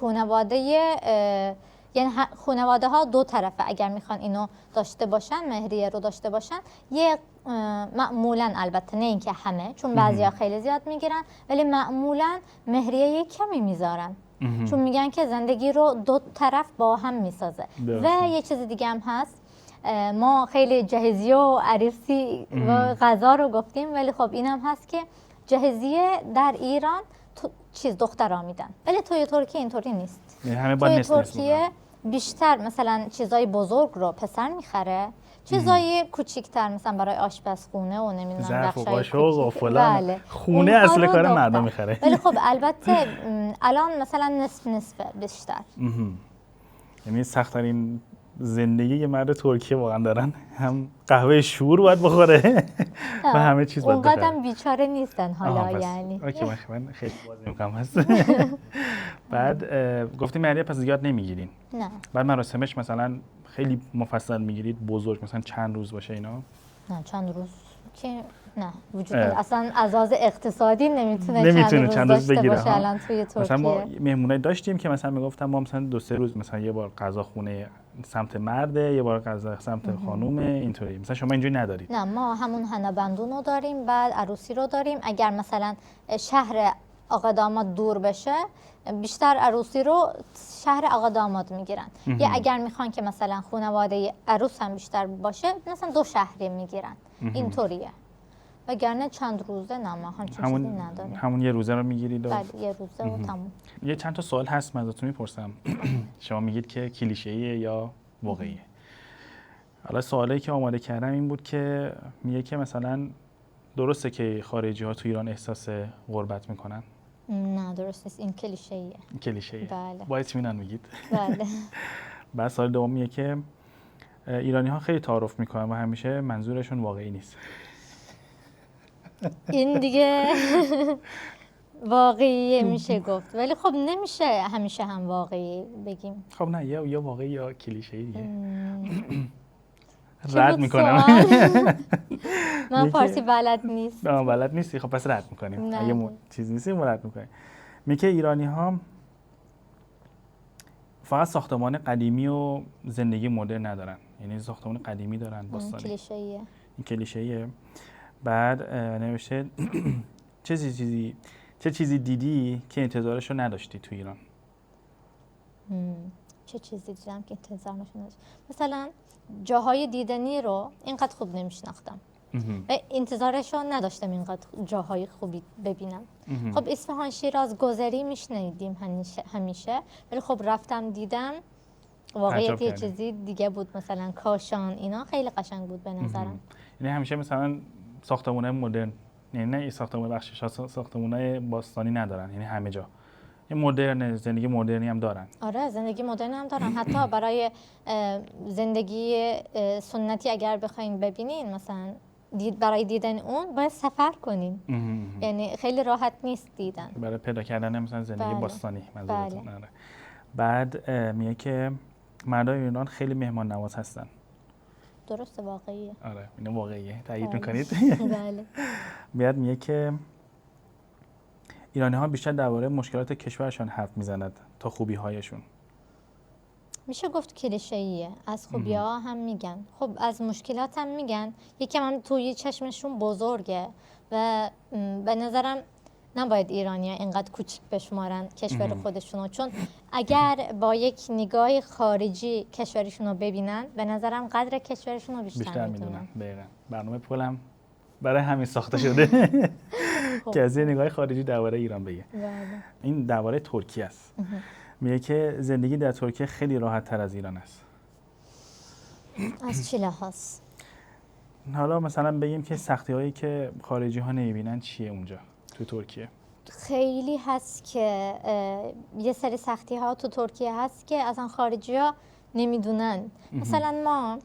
[SPEAKER 2] یعنی خانواده ها دو طرفه اگر میخوان اینو داشته باشن، مهریه رو داشته باشن، معمولا، البته نه اینکه همه، چون بعضیا خیلی زیاد میگیرن، ولی معمولا مهریه کمی میذارن، چون میگن که زندگی رو دو طرف با هم میسازه. و یه چیز دیگه هم هست، ما خیلی جهیزیه و عروسی و غذا رو گفتیم، ولی خب اینم هست که جهیزیه در ایران دخترها میدن، ولی توی ترکیه اینطوری نیست. توی ترکیه بیشتر مثلا چیزای بزرگ رو پسر میخره، چیزای کوچیک‌تر مثلا برای آشپزخونه و نمیدونم بخشای کوچیک،
[SPEAKER 1] بله، خونه اصل کار مردم میخره.
[SPEAKER 2] ولی خب البته الان مثلا نصف بیشتر.
[SPEAKER 1] یعنی سخت‌ترین زندگی یه مرد ترکیه واقعا دارن، هم قهوه شور باید بخوره و همه چیز باید بخوره.
[SPEAKER 2] اونقدر بیچاره نیستن حالا یعنی.
[SPEAKER 1] اوکی، من خیلی بازی میکنم هست. بعد گفتیم مهریه پس زیاد نمیگیرین؟
[SPEAKER 2] نه.
[SPEAKER 1] بعد مراسمش مثلا خیلی مفصل میگیرید، بزرگ مثلا چند روز باشه اینا؟
[SPEAKER 2] نه چند روز که نه وجود اصلا از لحاظ اقتصادی نمیتونه چند روز داشته باشه الان توی ترکیه.
[SPEAKER 1] مثلا ما مهمونای داشتیم که مثلا میگفتم ما مثلا 2-3 روز مثلا یه بار غذا خونه سمت مرده، یه بار غذا سمت خانومه، اینطوری. مثلا شما اینجوری ندارید؟
[SPEAKER 2] نه، ما همون هنبندون رو داریم، بعد عروسی رو داریم. اگر مثلا شهر آقا داماد دور بشه، بیشتر عروسی رو شهر آقا داماد میگیرن، یا اگر میخوان که مثلا خانواده عروس هم بیشتر باشه، مثلا 2 شهری میگیرن، اینطوریه. وگرنه چند روزه نه، ما همچین چیزی نداریم.
[SPEAKER 1] همون یه روزه رو میگیرید؟
[SPEAKER 2] بله، یه روزه و تموم.
[SPEAKER 1] یه چند تا سوال هست من ازتون میپرسم. شما میگید که کلیشه‌ایه یا واقعیه؟ حالا سوالی که آماده کردم این بود که میگه که مثلا درسته که خارجی ها تو ایران احساس غربت میکنن؟
[SPEAKER 2] نه درست نیست، این کلیشه‌ایه.
[SPEAKER 1] کلیشه‌ایه.
[SPEAKER 2] بله.
[SPEAKER 1] با اطمینان میگید؟
[SPEAKER 2] بله.
[SPEAKER 1] بعد سوال دوم میگه که ایرانی ها خیلی تعارف میکنن و همیشه منظورشون واقعی نیست.
[SPEAKER 2] این دیگه واقعیه میشه گفت، ولی خب نمیشه همیشه هم واقعی بگیم.
[SPEAKER 1] خب نه، یا واقعی یا کلیشه‌ای دیگه. رد میکنم.
[SPEAKER 2] من فارسی بلد نیست.
[SPEAKER 1] بلد نیستی؟ خب پس رد میکنیم. اگه چیز نیستی ما رد میکنیم. میگه ایرانی ها فقط ساختمان قدیمی و زندگی مدرن ندارن، یعنی ساختمان قدیمی دارن باستانی.
[SPEAKER 2] کلیشه‌ایه.
[SPEAKER 1] این کلیشه‌ایه. بعد نوشته چه چیزی دیدی که انتظارشو نداشتی تو ایران؟
[SPEAKER 2] چه چیزی دیدم که انتظارشو نداشتم؟ مثلا جاهای دیدنی رو اینقدر خوب نمیشناختم و انتظارشو نداشتم اینقدر جاهای خوبی ببینم. خب اصفهان، شیراز، گذری میشنیدیم همیشه، ولی خب رفتم دیدم، واقعیت یه چیزی دیگه بود. مثلا کاشان، اینا خیلی قشنگ بود به نظرم.
[SPEAKER 1] یعنی همیشه مثلا ساختمان‌های مدرن، یعنی نه ساختمان بخشش ساختمان‌های باستانی ندارن، یعنی همه جا یه مدرن، زندگی مدرنی هم دارن.
[SPEAKER 2] آره زندگی مدرن هم دارن. حتی برای زندگی سنتی اگر بخواین ببینین، مثلا برای دیدن اون باید سفر کنین. یعنی خیلی راحت نیست دیدن.
[SPEAKER 1] برای پیدا کردن مثلا زندگی باستانی منظورتون.
[SPEAKER 2] بله.
[SPEAKER 1] بعد میگه که مردای ایران خیلی مهمان نواز هستن.
[SPEAKER 2] درسته، واقعیه.
[SPEAKER 1] آره اینو واقعیه. تایید میکنید؟
[SPEAKER 2] بله.
[SPEAKER 1] بعد میگه که ایرانی ها بیشتر درباره مشکلات کشورشان حرف میزنند تا خوبی هایشون.
[SPEAKER 2] میشه گفت کلیشه‌ایه. از خوبی ها هم میگن، خب از مشکلات هم میگن. یکم هم توی چشمشون بزرگه و به نظرم نباید ایرانی ها اینقدر کوچیک بشمارن کشور خودشونو، چون اگر با یک نگاه خارجی کشورشونو ببینن، به نظرم قدر کشورشونو بیشتر میدونن.
[SPEAKER 1] دقیقاً. برنامه پولم برای همین ساخته شده که از یه نگاه خارجی درباره ایران بگه. این درباره ترکیه است. میگه که زندگی در ترکیه خیلی راحت تر از ایران است.
[SPEAKER 2] از چه لحاظ؟
[SPEAKER 1] حالا مثلا بگیم که سختی هایی که خارجی ها نمیبینن چیه اونجا تو ترکیه؟
[SPEAKER 2] خیلی هست که یه سری سختی ها تو ترکیه هست که اصلا خارجی ها نمیدونن. مثلا ما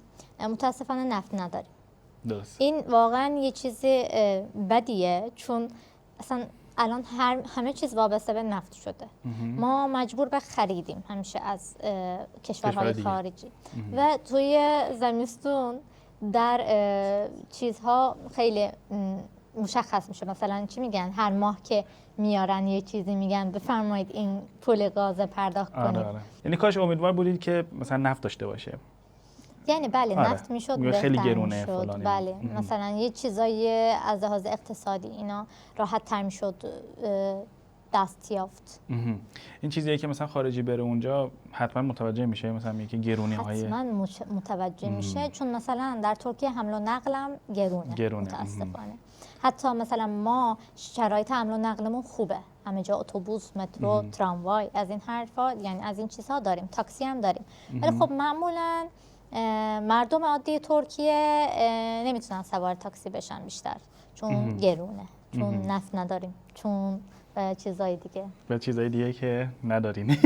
[SPEAKER 2] متاسفانه نفت نداریم.
[SPEAKER 1] درست.
[SPEAKER 2] این واقعا یه چیز بدیه، چون اصلا الان همه چیز وابسته به نفت شده. ما مجبور به خریدیم همیشه از کشورهای خارجی و توی زمستون در چیزها خیلی مشخص میشه. مثلا چی میگن؟ هر ماه که میارن یه چیزی میگن بفرمایید این پول گاز پرداخت کنید.
[SPEAKER 1] یعنی کاش امیدوار بودید که مثلا نفت داشته باشه.
[SPEAKER 2] یعنی بله نفت میشد
[SPEAKER 1] خیلی
[SPEAKER 2] بهتر
[SPEAKER 1] گرونه
[SPEAKER 2] میشد.
[SPEAKER 1] فلان.
[SPEAKER 2] بله مثلا یه چیزای از لحاظ اقتصادی اینا راحت تر میشد دست یافت.
[SPEAKER 1] این چیزیه که مثلا خارجی بره اونجا حتما متوجه میشه، مثلا میگه گرونی های
[SPEAKER 2] حتما متوجه میشه، چون مثلا در ترکیه حمل و نقلم گرونه. متاسفانه. حتی مثلا ما شرایط حمل و نقلمون خوبه، همه جا اتوبوس، مترو، تراموای، از این حرفا، یعنی از این چیزها داریم، تاکسی هم داریم. ولی خب معمولا مردم عادی ترکیه نمیتونن سوار تاکسی بشن بیشتر، چون گرونه، چون نفت نداریم، چون چیزای دیگه.
[SPEAKER 1] به چیزای دیگه که ندارین.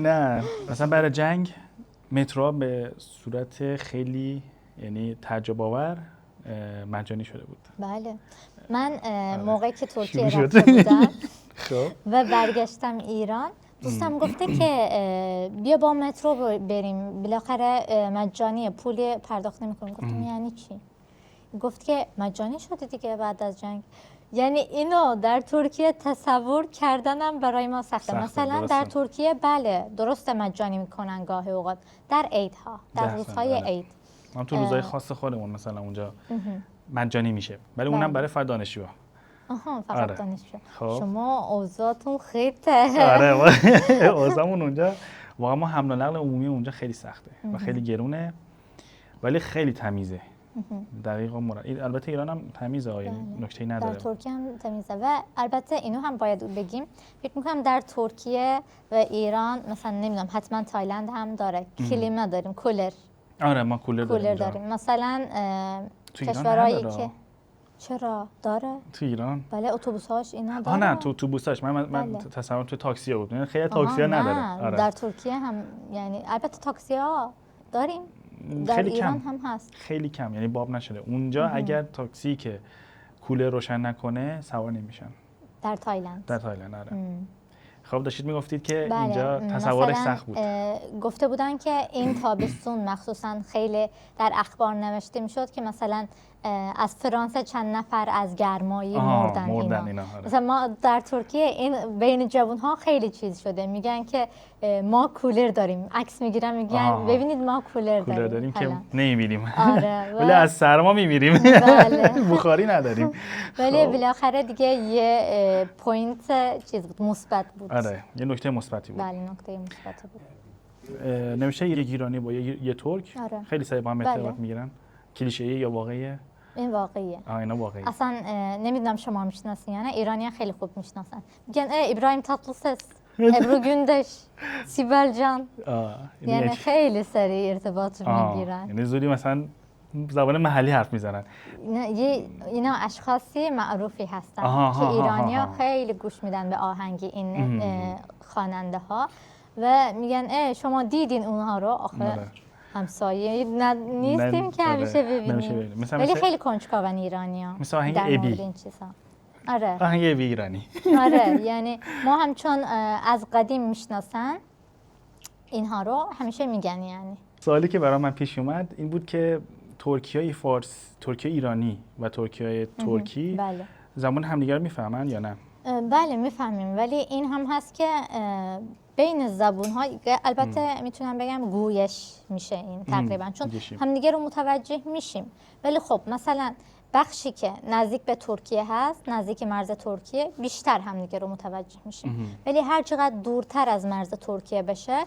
[SPEAKER 1] نه مثلا برای جنگ مترو به صورت خیلی یعنی تعجب آور مجانی شده بود.
[SPEAKER 2] بله من موقعی که ترکیه رفته بودم و برگشتم ایران، دوستم گفته که بیا با مترو بریم، بالاخره مجانی، پول پرداخت نمی‌کنیم. گفتم یعنی چی؟ گفت که مجانی شده دیگه بعد از جنگ. یعنی اینو در ترکیه تصور کردنم برای ما سخته. مثلا در ترکیه بله درسته مجانی میکنن گاهی اوقات در عیدها، در روزهای عید.
[SPEAKER 1] ما تو روزهای خاص خودمون مثلا اونجا مجانی میشه، ولی اونم برای فقط دانشجوها.
[SPEAKER 2] فقط دانشجو.
[SPEAKER 1] خب.
[SPEAKER 2] شما اوضاعتون خیلی
[SPEAKER 1] اوضاعمون اونجا واقعا ما حمل و نقل عمومی اونجا خیلی سخته و خیلی گرونه، ولی خیلی تمیزه. دقیقاً البته ایران هم تمیزه، نکته‌ای نداره.
[SPEAKER 2] در ترکیه هم تمیزه و البته اینو هم باید بگیم، فکر می‌کنم در ترکیه و ایران مثلا نمیدونم حتما تایلند هم داره کلیم نداریم، کولر.
[SPEAKER 1] آره ما کولر
[SPEAKER 2] داریم. مثلا کشورهایی که چرا داره؟
[SPEAKER 1] تو ایران؟
[SPEAKER 2] بله اتوبوس‌هاش اینا داره.
[SPEAKER 1] نه تو اتوبوساش من تصور تو تاکسی بود. یعنی خیلی تاکسی نداره.
[SPEAKER 2] آره. در ترکیه هم یعنی البته تاکسی‌ها داریم. در
[SPEAKER 1] خیلی
[SPEAKER 2] ایران
[SPEAKER 1] کم.
[SPEAKER 2] هم هست.
[SPEAKER 1] خیلی کم، یعنی باب نشده. اونجا اگر تاکسی که کولر روشن نکنه سوار نمیشن.
[SPEAKER 2] در تایلند
[SPEAKER 1] آره. خب داشتید میگفتید که اینجا تصورش سخت بود.
[SPEAKER 2] گفته بودن که این تابستون مخصوصا خیلی در اخبار نوشته میشد که مثلا از فرانسه چند نفر از گرمایی مردن اینا. مثلا ما در ترکیه این بین جوان‌ها خیلی چیز شده، میگن که ما کولر داریم، عکس میگیرن میگن ببینید ما کولر داریم
[SPEAKER 1] که نمی‌بینیم.
[SPEAKER 2] آره.
[SPEAKER 1] ولی از سرما میمیریم.
[SPEAKER 2] بله.
[SPEAKER 1] بخاری نداریم.
[SPEAKER 2] ولی بالاخره دیگه یه پوینت چیز بود، مثبت بود.
[SPEAKER 1] آره یه نکته مثبتی بود.
[SPEAKER 2] بله نکته مثبتی بود.
[SPEAKER 1] نمیشه یک ایرانی با یه ترک خیلی سریع با هم ارتباط میگیرن. کلیشه‌ای یا واقعیه؟
[SPEAKER 2] این واقعیه.
[SPEAKER 1] اینا واقعیه.
[SPEAKER 2] اصلا نمیدونم شما میشناسین یا نه، ایرانی‌ها خیلی خوب میشناسن. میگن ابراهیم تاتlıses، ابرو گündüz، سیبل جان. یعنی خیلی سریع ارتباط میگیرن.
[SPEAKER 1] یعنی زودی مثلا زبان محلی حرف میزنن.
[SPEAKER 2] اینا اشخاصی معروفی هستن که ایرانی‌ها خیلی گوش میدن به آهنگ این خواننده ها و میگن شما دیدین اونها رو؟ آخه همسایه نیستیم که همیشه ببینیم. ولی خیلی کنجکاون ایرانی‌ها.
[SPEAKER 1] مثل آهنگ ابی.
[SPEAKER 2] آره.
[SPEAKER 1] آهنگ ابی ایرانی.
[SPEAKER 2] آره یعنی ما هم چون از قدیم میشناسن اینها رو همیشه میگن. یعنی
[SPEAKER 1] سوالی که برای من پیش اومد این بود که ترکیای فارس، ترکیه ایرانی و ترکیای ترکی
[SPEAKER 2] بله.
[SPEAKER 1] زبان همدیگر رو میفهمن یا نه؟
[SPEAKER 2] بله میفهمیم، ولی این هم هست که بین زبون‌ها البته میتونم بگم گویش میشه این تقریبا، چون همدیگه رو متوجه میشیم. ولی خب مثلا بخشی که نزدیک به ترکیه هست، نزدیک مرز ترکیه، بیشتر همدیگه رو متوجه میشیم. ولی هر چقدر دورتر از مرز ترکیه بشه،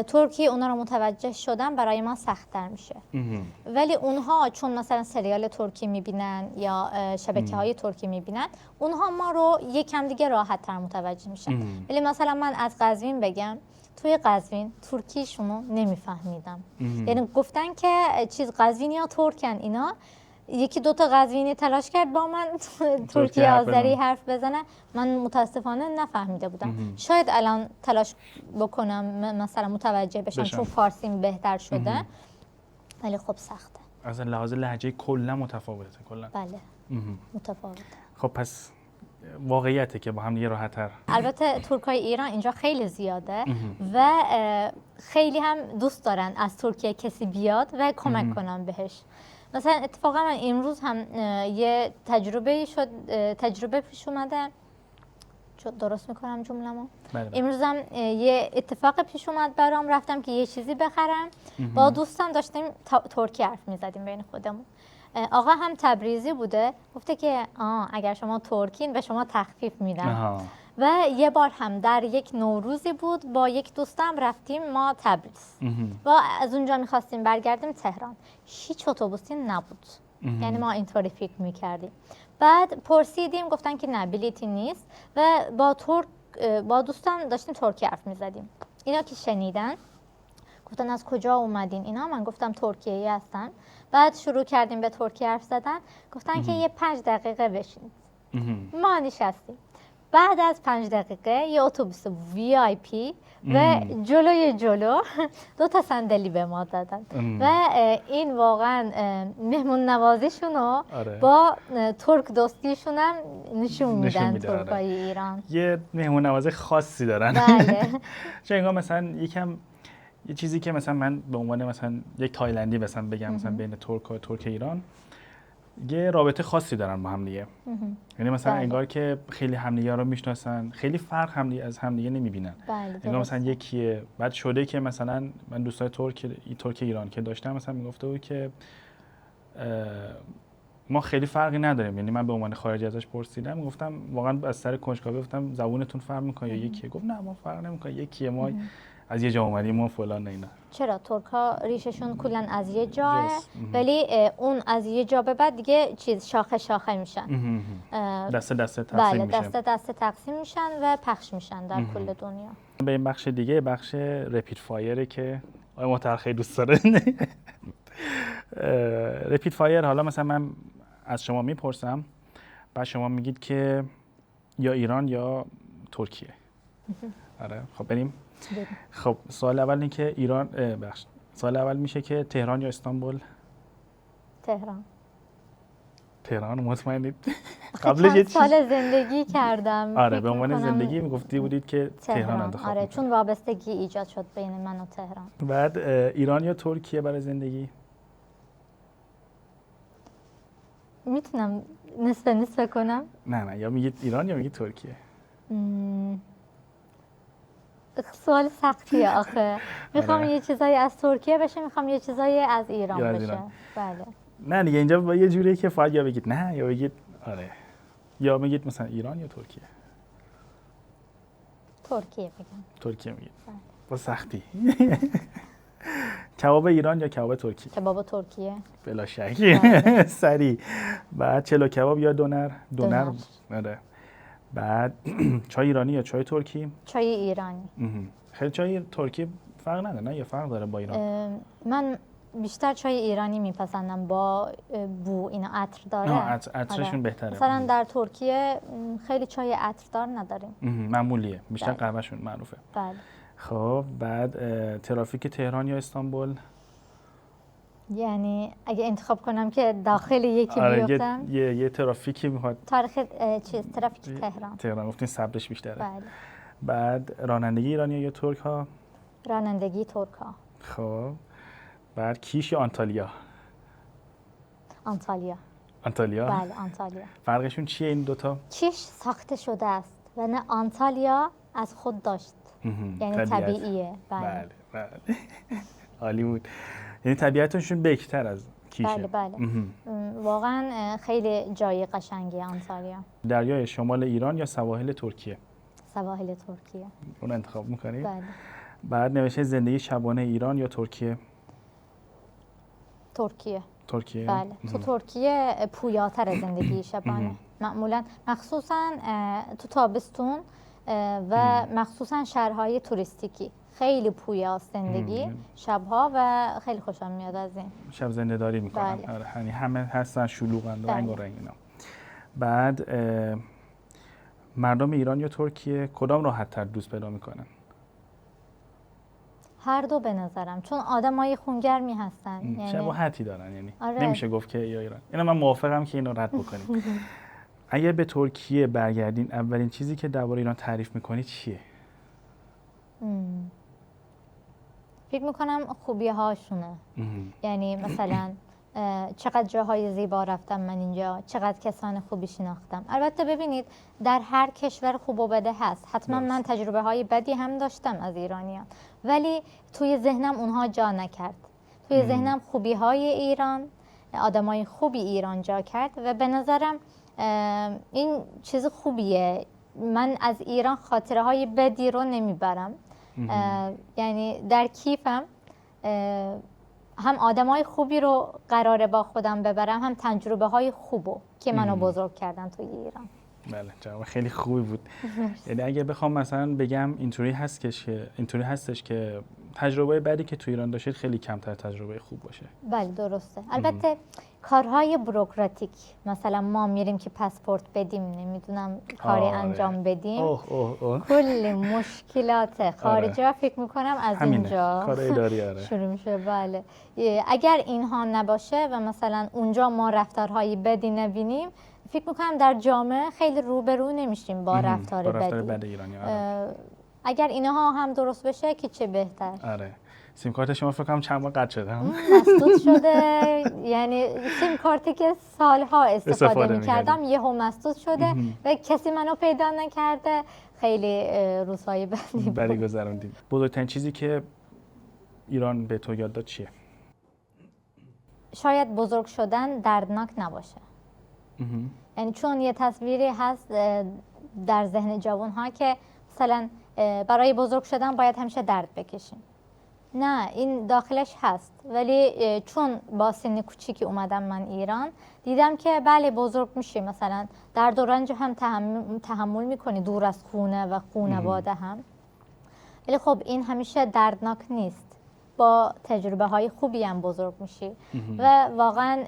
[SPEAKER 2] ترکیه اونا رو متوجه شدن برای ما سخت‌تر میشه. ولی اونها چون مثلا سریال ترکی میبینن یا شبکه‌های ترکی میبینن، اونها ما رو یکم دیگه راحت‌تر متوجه میشن. ولی مثلا من از قزوین بگم، توی قزوین ترکیشونو نمیفهمیدم. یعنی گفتن که چیز قزوینیا ترکن اینا، یکی دوتا قزوینی تلاش کرد با من ترکیه آذری حرف بزنه، من متاسفانه نفهمیده بودم. شاید الان تلاش بکنم مثلا متوجه بشم چون فارسیم بهتر شده، ولی خب سخته.
[SPEAKER 1] از لحاظ لهجه کلا متفاوته کلا.
[SPEAKER 2] بله متفاوته.
[SPEAKER 1] خب پس واقعیته که با هم دیگه راحت‌تر.
[SPEAKER 2] البته ترکای ایران اینجا خیلی زیاده و خیلی هم دوست دارن از ترکیه کسی بیاد و کمک کنن بهش. مثلا اتفاقا من امروز هم یه تجربه پیش اومده، درست میکنم جمله‌مو؟
[SPEAKER 1] بله.
[SPEAKER 2] امروز هم یه اتفاق پیش اومد برام، رفتم که یه چیزی بخرم، با دوستم داشتیم ترکی حرف میزدیم بین خودمون. آقا هم تبریزی بوده، گفته که اگر شما ترکین به شما تخفیف میدن. و یه بار هم در یک نوروزی بود با یک دوستم رفتیم ما تبریز و از اونجا میخواستیم برگردیم تهران، هیچ اتوبوسی نبود. یعنی ما اینطوری فکر میکردیم. بعد پرسیدیم گفتن که نه بلیتی نیست و با دوستم داشتیم ترکی حرف میزدیم. اینا که شنیدن گفتن از کجا اومدین اینا؟ من گفتم ترکیه‌ای هستم. بعد شروع کردیم به ترکی حرف زدن، گفتن که یه 5 دقیقه بشینید. ما نشستیم. بعد از 5 دقیقه یه اتوبوس VIP و جلو 2 صندلی به ما دادن و این واقعا مهمون نوازیشونو با ترک دوستیشون هم نشون میدن ترکای ایران.
[SPEAKER 1] یه مهمون نوازی خاصی دارن.
[SPEAKER 2] بله.
[SPEAKER 1] چون انگار مثلا یه چیزی که مثلا من به عنوان مثلا یک تایلندی مثلا بگم مثلا بین ترک و ترک ایران یه رابطه خاصی دارن با هم دیگه. یعنی مثلا انگار که خیلی همدیگه رو میشناسن، خیلی فرق از همدیگه نمیبینن. انگار مثلا یکیه. بعد شده که مثلا من دوستای ترک ایران که داشتم مثلا میگفته بود که ما خیلی فرقی نداریم. یعنی من به عنوان خارجی ازش پرسیدم، گفتم واقعا از سر کنجکاوی گفتم زبونتون فرق میکنه یا یکیه؟ گفت نه ما فرق نمیکنه، یکیه، ما از یه جا اومدیم و فلان اینا.
[SPEAKER 2] چرا ترک‌ها ریششون کلا از یه جاه، ولی اون از یه جا به بعد دیگه شاخه میشن.
[SPEAKER 1] دسته تقسیم میشن.
[SPEAKER 2] بله دسته تقسیم میشن و پخش میشن در کل دنیا.
[SPEAKER 1] به این بخش دیگه، بخش رپید فایره که آقای محترم خیلی دوست داره. رپید فایر، حالا مثلا من از شما میپرسم، بعد شما میگید که یا ایران یا ترکیه. آره خب بریم. خب سوال اول این که سوال اول میشه که تهران یا استانبول؟ تهران مطمئنید؟
[SPEAKER 2] قبل چند سال زندگی کردم.
[SPEAKER 1] آره به عنوان زندگی میگفتی بودید که تهران انتخاب.
[SPEAKER 2] آره چون وابستگی ایجاد شد بین من و تهران.
[SPEAKER 1] بعد ایران یا ترکیه برای زندگی؟
[SPEAKER 2] میتونم نصف کنم؟
[SPEAKER 1] نه یا میگید ایران یا میگید ترکیه؟
[SPEAKER 2] سوال سختیه آخه. میخوام یه چیزایی از ترکیه بشه، میخوام یه چیزایی از ایران بشه. بله.
[SPEAKER 1] نه دیگه اینجا با یه جوریه که فقط یا بگید نه یا بگید آره. یا میگید مثلا ایران یا ترکیه؟ ترکیه میگید. با سختی. کباب ایران یا کباب ترکیه؟
[SPEAKER 2] کباب ترکیه.
[SPEAKER 1] بلا شک. سریع. بعد چلو کباب یا دونر؟ آره. بعد چای ایرانی یا چای ترکی؟
[SPEAKER 2] چای ایرانی.
[SPEAKER 1] خیلی چای ترکی فرق نداره نه یا فرق داره با ایران؟
[SPEAKER 2] من بیشتر چای ایرانی میپسندم، با بو اینا عطر داره.
[SPEAKER 1] عطرشون بهتره.
[SPEAKER 2] مثلا در ترکیه خیلی چای عطردار نداریم.
[SPEAKER 1] معمولیه، بیشتر قهوه‌شون معروفه.
[SPEAKER 2] بله.
[SPEAKER 1] خب بعد ترافیک تهران یا استانبول؟
[SPEAKER 2] یعنی اگه انتخاب کنم که داخل یکی بیفتم،
[SPEAKER 1] یه ترافیکی میخواد.
[SPEAKER 2] ترافیک تهران
[SPEAKER 1] گفتین صبرش بیشتره.
[SPEAKER 2] بله.
[SPEAKER 1] بعد رانندگی ایرانی یا ترک ها؟
[SPEAKER 2] رانندگی ترک ها.
[SPEAKER 1] خب بعد کیش یا آنتالیا؟
[SPEAKER 2] آنتالیا. بله آنتالیا.
[SPEAKER 1] فرقشون چیه این دوتا؟
[SPEAKER 2] کیش ساخته شده است و نه آنتالیا از خود داشت. یعنی طبیعیه.
[SPEAKER 1] بله. عالی بود. یعنی طبیعتشون بهتر از کیشه.
[SPEAKER 2] بله. واقعا خیلی جای قشنگی آنتالیا.
[SPEAKER 1] دریای شمال ایران یا سواحل ترکیه؟
[SPEAKER 2] سواحل ترکیه.
[SPEAKER 1] اون انتخاب میکنی؟
[SPEAKER 2] بله.
[SPEAKER 1] بعد نوشته زندگی شبانه ایران یا ترکیه؟ ترکیه.
[SPEAKER 2] بله. تو ترکیه پویاتر زندگی شبانه. معمولا مخصوصا تو تابستون و مخصوصا شهرهای توریستیکی خیلی پویاست زندگی شبها و خیلی خوشم میاد از این.
[SPEAKER 1] شب زنده داری میکنن.
[SPEAKER 2] بله.
[SPEAKER 1] یعنی همه هستن شلوغن و رنگ و رنگ اینا. بعد مردم ایران یا ترکیه کدام راحت تر دوست پیدا میکنن؟
[SPEAKER 2] هر دو به نظرم، چون آدمای خونگرمی هستن. یعنی
[SPEAKER 1] شباهتی دارن، یعنی
[SPEAKER 2] آره.
[SPEAKER 1] نمیشه گفت که یا ایران. اینا من موافقم که اینو رد بکنیم. اگر به ترکیه برگردین اولین چیزی که درباره ایران تعریف میکنی چیه؟
[SPEAKER 2] فکر میکنم خوبی هاشونه. یعنی مثلا چقدر جاهای زیبا رفتم من اینجا، چقدر کسان خوبی شناختم. البته ببینید در هر کشور خوب و بده هست، حتما من تجربه های بدی هم داشتم از ایرانیان، ولی توی ذهنم اونها جا نکرد. توی ذهنم خوبی های ایران، آدمای خوبی ایران جا کرد و به نظرم این چیز خوبیه. من از ایران خاطره های بدی رو نمیبرم. یعنی در کیفم هم آدمای خوبی رو قراره با خودم ببرم، هم تجربه های خوبو که منو بزرگ کردن توی ایران.
[SPEAKER 1] بله، جواب خیلی خوبی بود. یعنی اگه بخوام مثلا بگم اینطوری هستش که تجربه بعدی که تو ایران داشتید خیلی کمتر تجربه خوب باشه.
[SPEAKER 2] بله درسته. البته کارهای بوروکراتیک، مثلا ما میریم که پاسپورت بدیم، نمیدونم کاری انجام بدیم، کلی مشکلات خارجا فکر میکنم از اینجا
[SPEAKER 1] کار اداری
[SPEAKER 2] شروع میشه. بله، اگر اینها نباشه و مثلا اونجا ما رفتارهای بدی نبینیم، فکر میکنم در جامعه خیلی روبرو نمیشیم با رفتار بد
[SPEAKER 1] ایرانی.
[SPEAKER 2] اگر اینها هم درست بشه که چه بهتر.
[SPEAKER 1] آره. سیم کارت شما فکر کنم چند بار قطع شده.
[SPEAKER 2] مسدود شده. یعنی سیم کارتی که سالها استفاده می‌کردم یهو مسدود شده و کسی منو پیدا نکرده. خیلی روزهای بدی
[SPEAKER 1] گذروندید. بزرگترین چیزی که ایران به تو یاد داد چیه؟
[SPEAKER 2] شاید بزرگ شدن دردناک نباشه. یعنی چون یه تصویری هست در ذهن جوان‌ها که مثلا برای بزرگ شدن باید همیشه درد بکشیم. نه، این داخلش هست، ولی چون با سن کوچیکی اومدم من ایران، دیدم که بله بزرگ میشی، مثلا درد و رنج هم تحمل میکنی دور از خونه و خانواده هم، ولی خب این همیشه دردناک نیست. با تجربه های خوبی هم بزرگ میشی و واقعا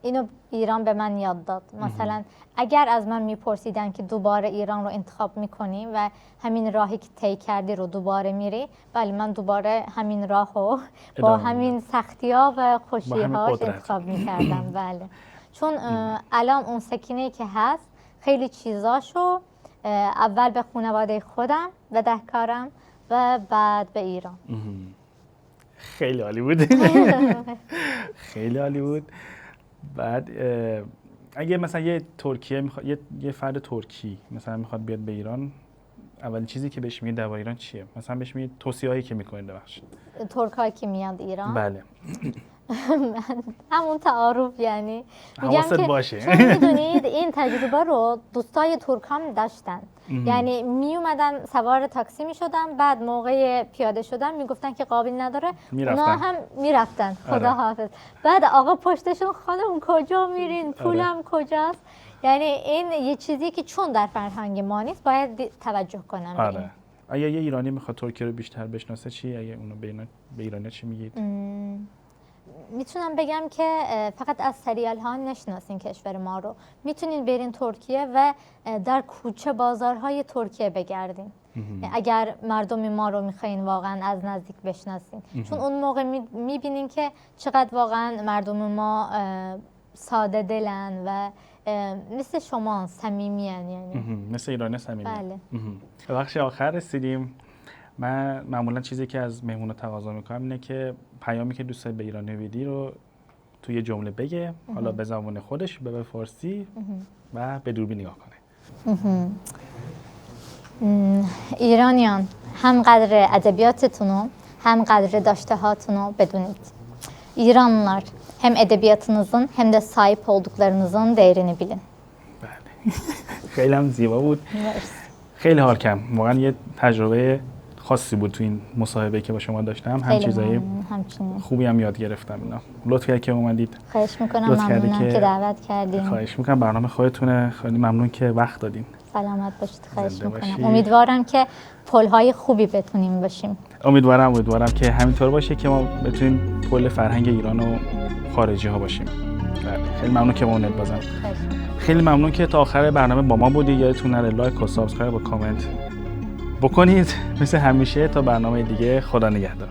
[SPEAKER 2] اینو ایران به من یاد داد. مثلا اگر از من میپرسیدن که دوباره ایران رو انتخاب میکنی و همین راهی که طی کردی رو دوباره میری، بله من دوباره همین راهو با همین سختی‌ها و خوشی‌هاش انتخاب میکردم. بله، چون الان اون سکینه‌ای که هست خیلی چیزاشو اول به خانواده خودم بدهکارم و بعد به ایران.
[SPEAKER 1] خیلی عالی بود. خیلی عالی بود. بعد اگه مثلا یه ترکیه یه فرد ترکی مثلا میخواد بیاد به ایران، اولین چیزی که بهش میگید درباره ایران چیه؟ مثلا بهش میگید توصیه‌هایی که میکنید ببخشید.
[SPEAKER 2] ترکایی که میاد ایران؟
[SPEAKER 1] بله.
[SPEAKER 2] همون تعارف، یعنی
[SPEAKER 1] میگم که باشه.
[SPEAKER 2] چون میدونید این تجربه رو دوستای ترکام داشتن. یعنی می اومدن سوار تاکسی میشدن، بعد موقع پیاده شدن میگفتن که قابل نداره، اونا هم میرفتن خدا حافظ. بعد آقا پشتشون خانم کجا میرین، پولم کجاست؟ یعنی این یه چیزی که چون در فرهنگ ما نیست باید توجه کنم به این.
[SPEAKER 1] اگه یه ایرانی میخواد ترکیه رو بیشتر بشناسه چی؟ اگه اونو به ایرانی چی میگید؟
[SPEAKER 2] میتونم بگم که فقط از سریال ها نشناسین کشور ما رو، میتونین برین ترکیه و در کوچه بازارهای ترکیه بگردین اگر مردم ما رو میخواین واقعا از نزدیک بشناسین. چون اون موقع میبینین که چقدر واقعا مردم ما ساده دلن و مثل شما صمیمیان، یعنی
[SPEAKER 1] مثل ایرانی صمیمی.
[SPEAKER 2] بله.
[SPEAKER 1] بخش آخر رسیدیم. من معمولا چیزی که از مهمونا تقاضا میکنم اینه که پیامی که دوست به ایران بدی رو توی جمله بگه، حالا به زبان خودش، به فارسی و به دوربین نگاه کنه.
[SPEAKER 2] ایرانیان، هم قدر ədəbiyyatını هم قدر داشته هاتونو بدونید. İranlılar, hem edebiyatınızın hem de sahip olduklarınızın değerini bilin.
[SPEAKER 1] بله. خیلی هم زیبا بود. خیلی حال کردم. واقعا یه تجربه خاصی بود تو این مصاحبه که با شما داشتم. هم چیزای خوبی هم یاد گرفتم. اینا لطف کردید که اومدید.
[SPEAKER 2] خواهش میکنم، ممنونم که دعوت کردین.
[SPEAKER 1] خواهش میکنم، برنامه خودتونه. خیلی ممنون که وقت دادین.
[SPEAKER 2] سلامت باشید. خواهش میکنم. امیدوارم که پل‌های خوبی بتونیم باشیم.
[SPEAKER 1] امیدوارم که همینطور باشه که ما بتونیم پل فرهنگ ایران و خارجی ها باشیم. خیلی ممنون که ما بازم. خیلی ممنون که تا آخر برنامه با ما بودید. یادتون نره لایک و سابسکرایب و کامنت بکنید. مثل همیشه تا برنامه دیگه، خدا نگهدار.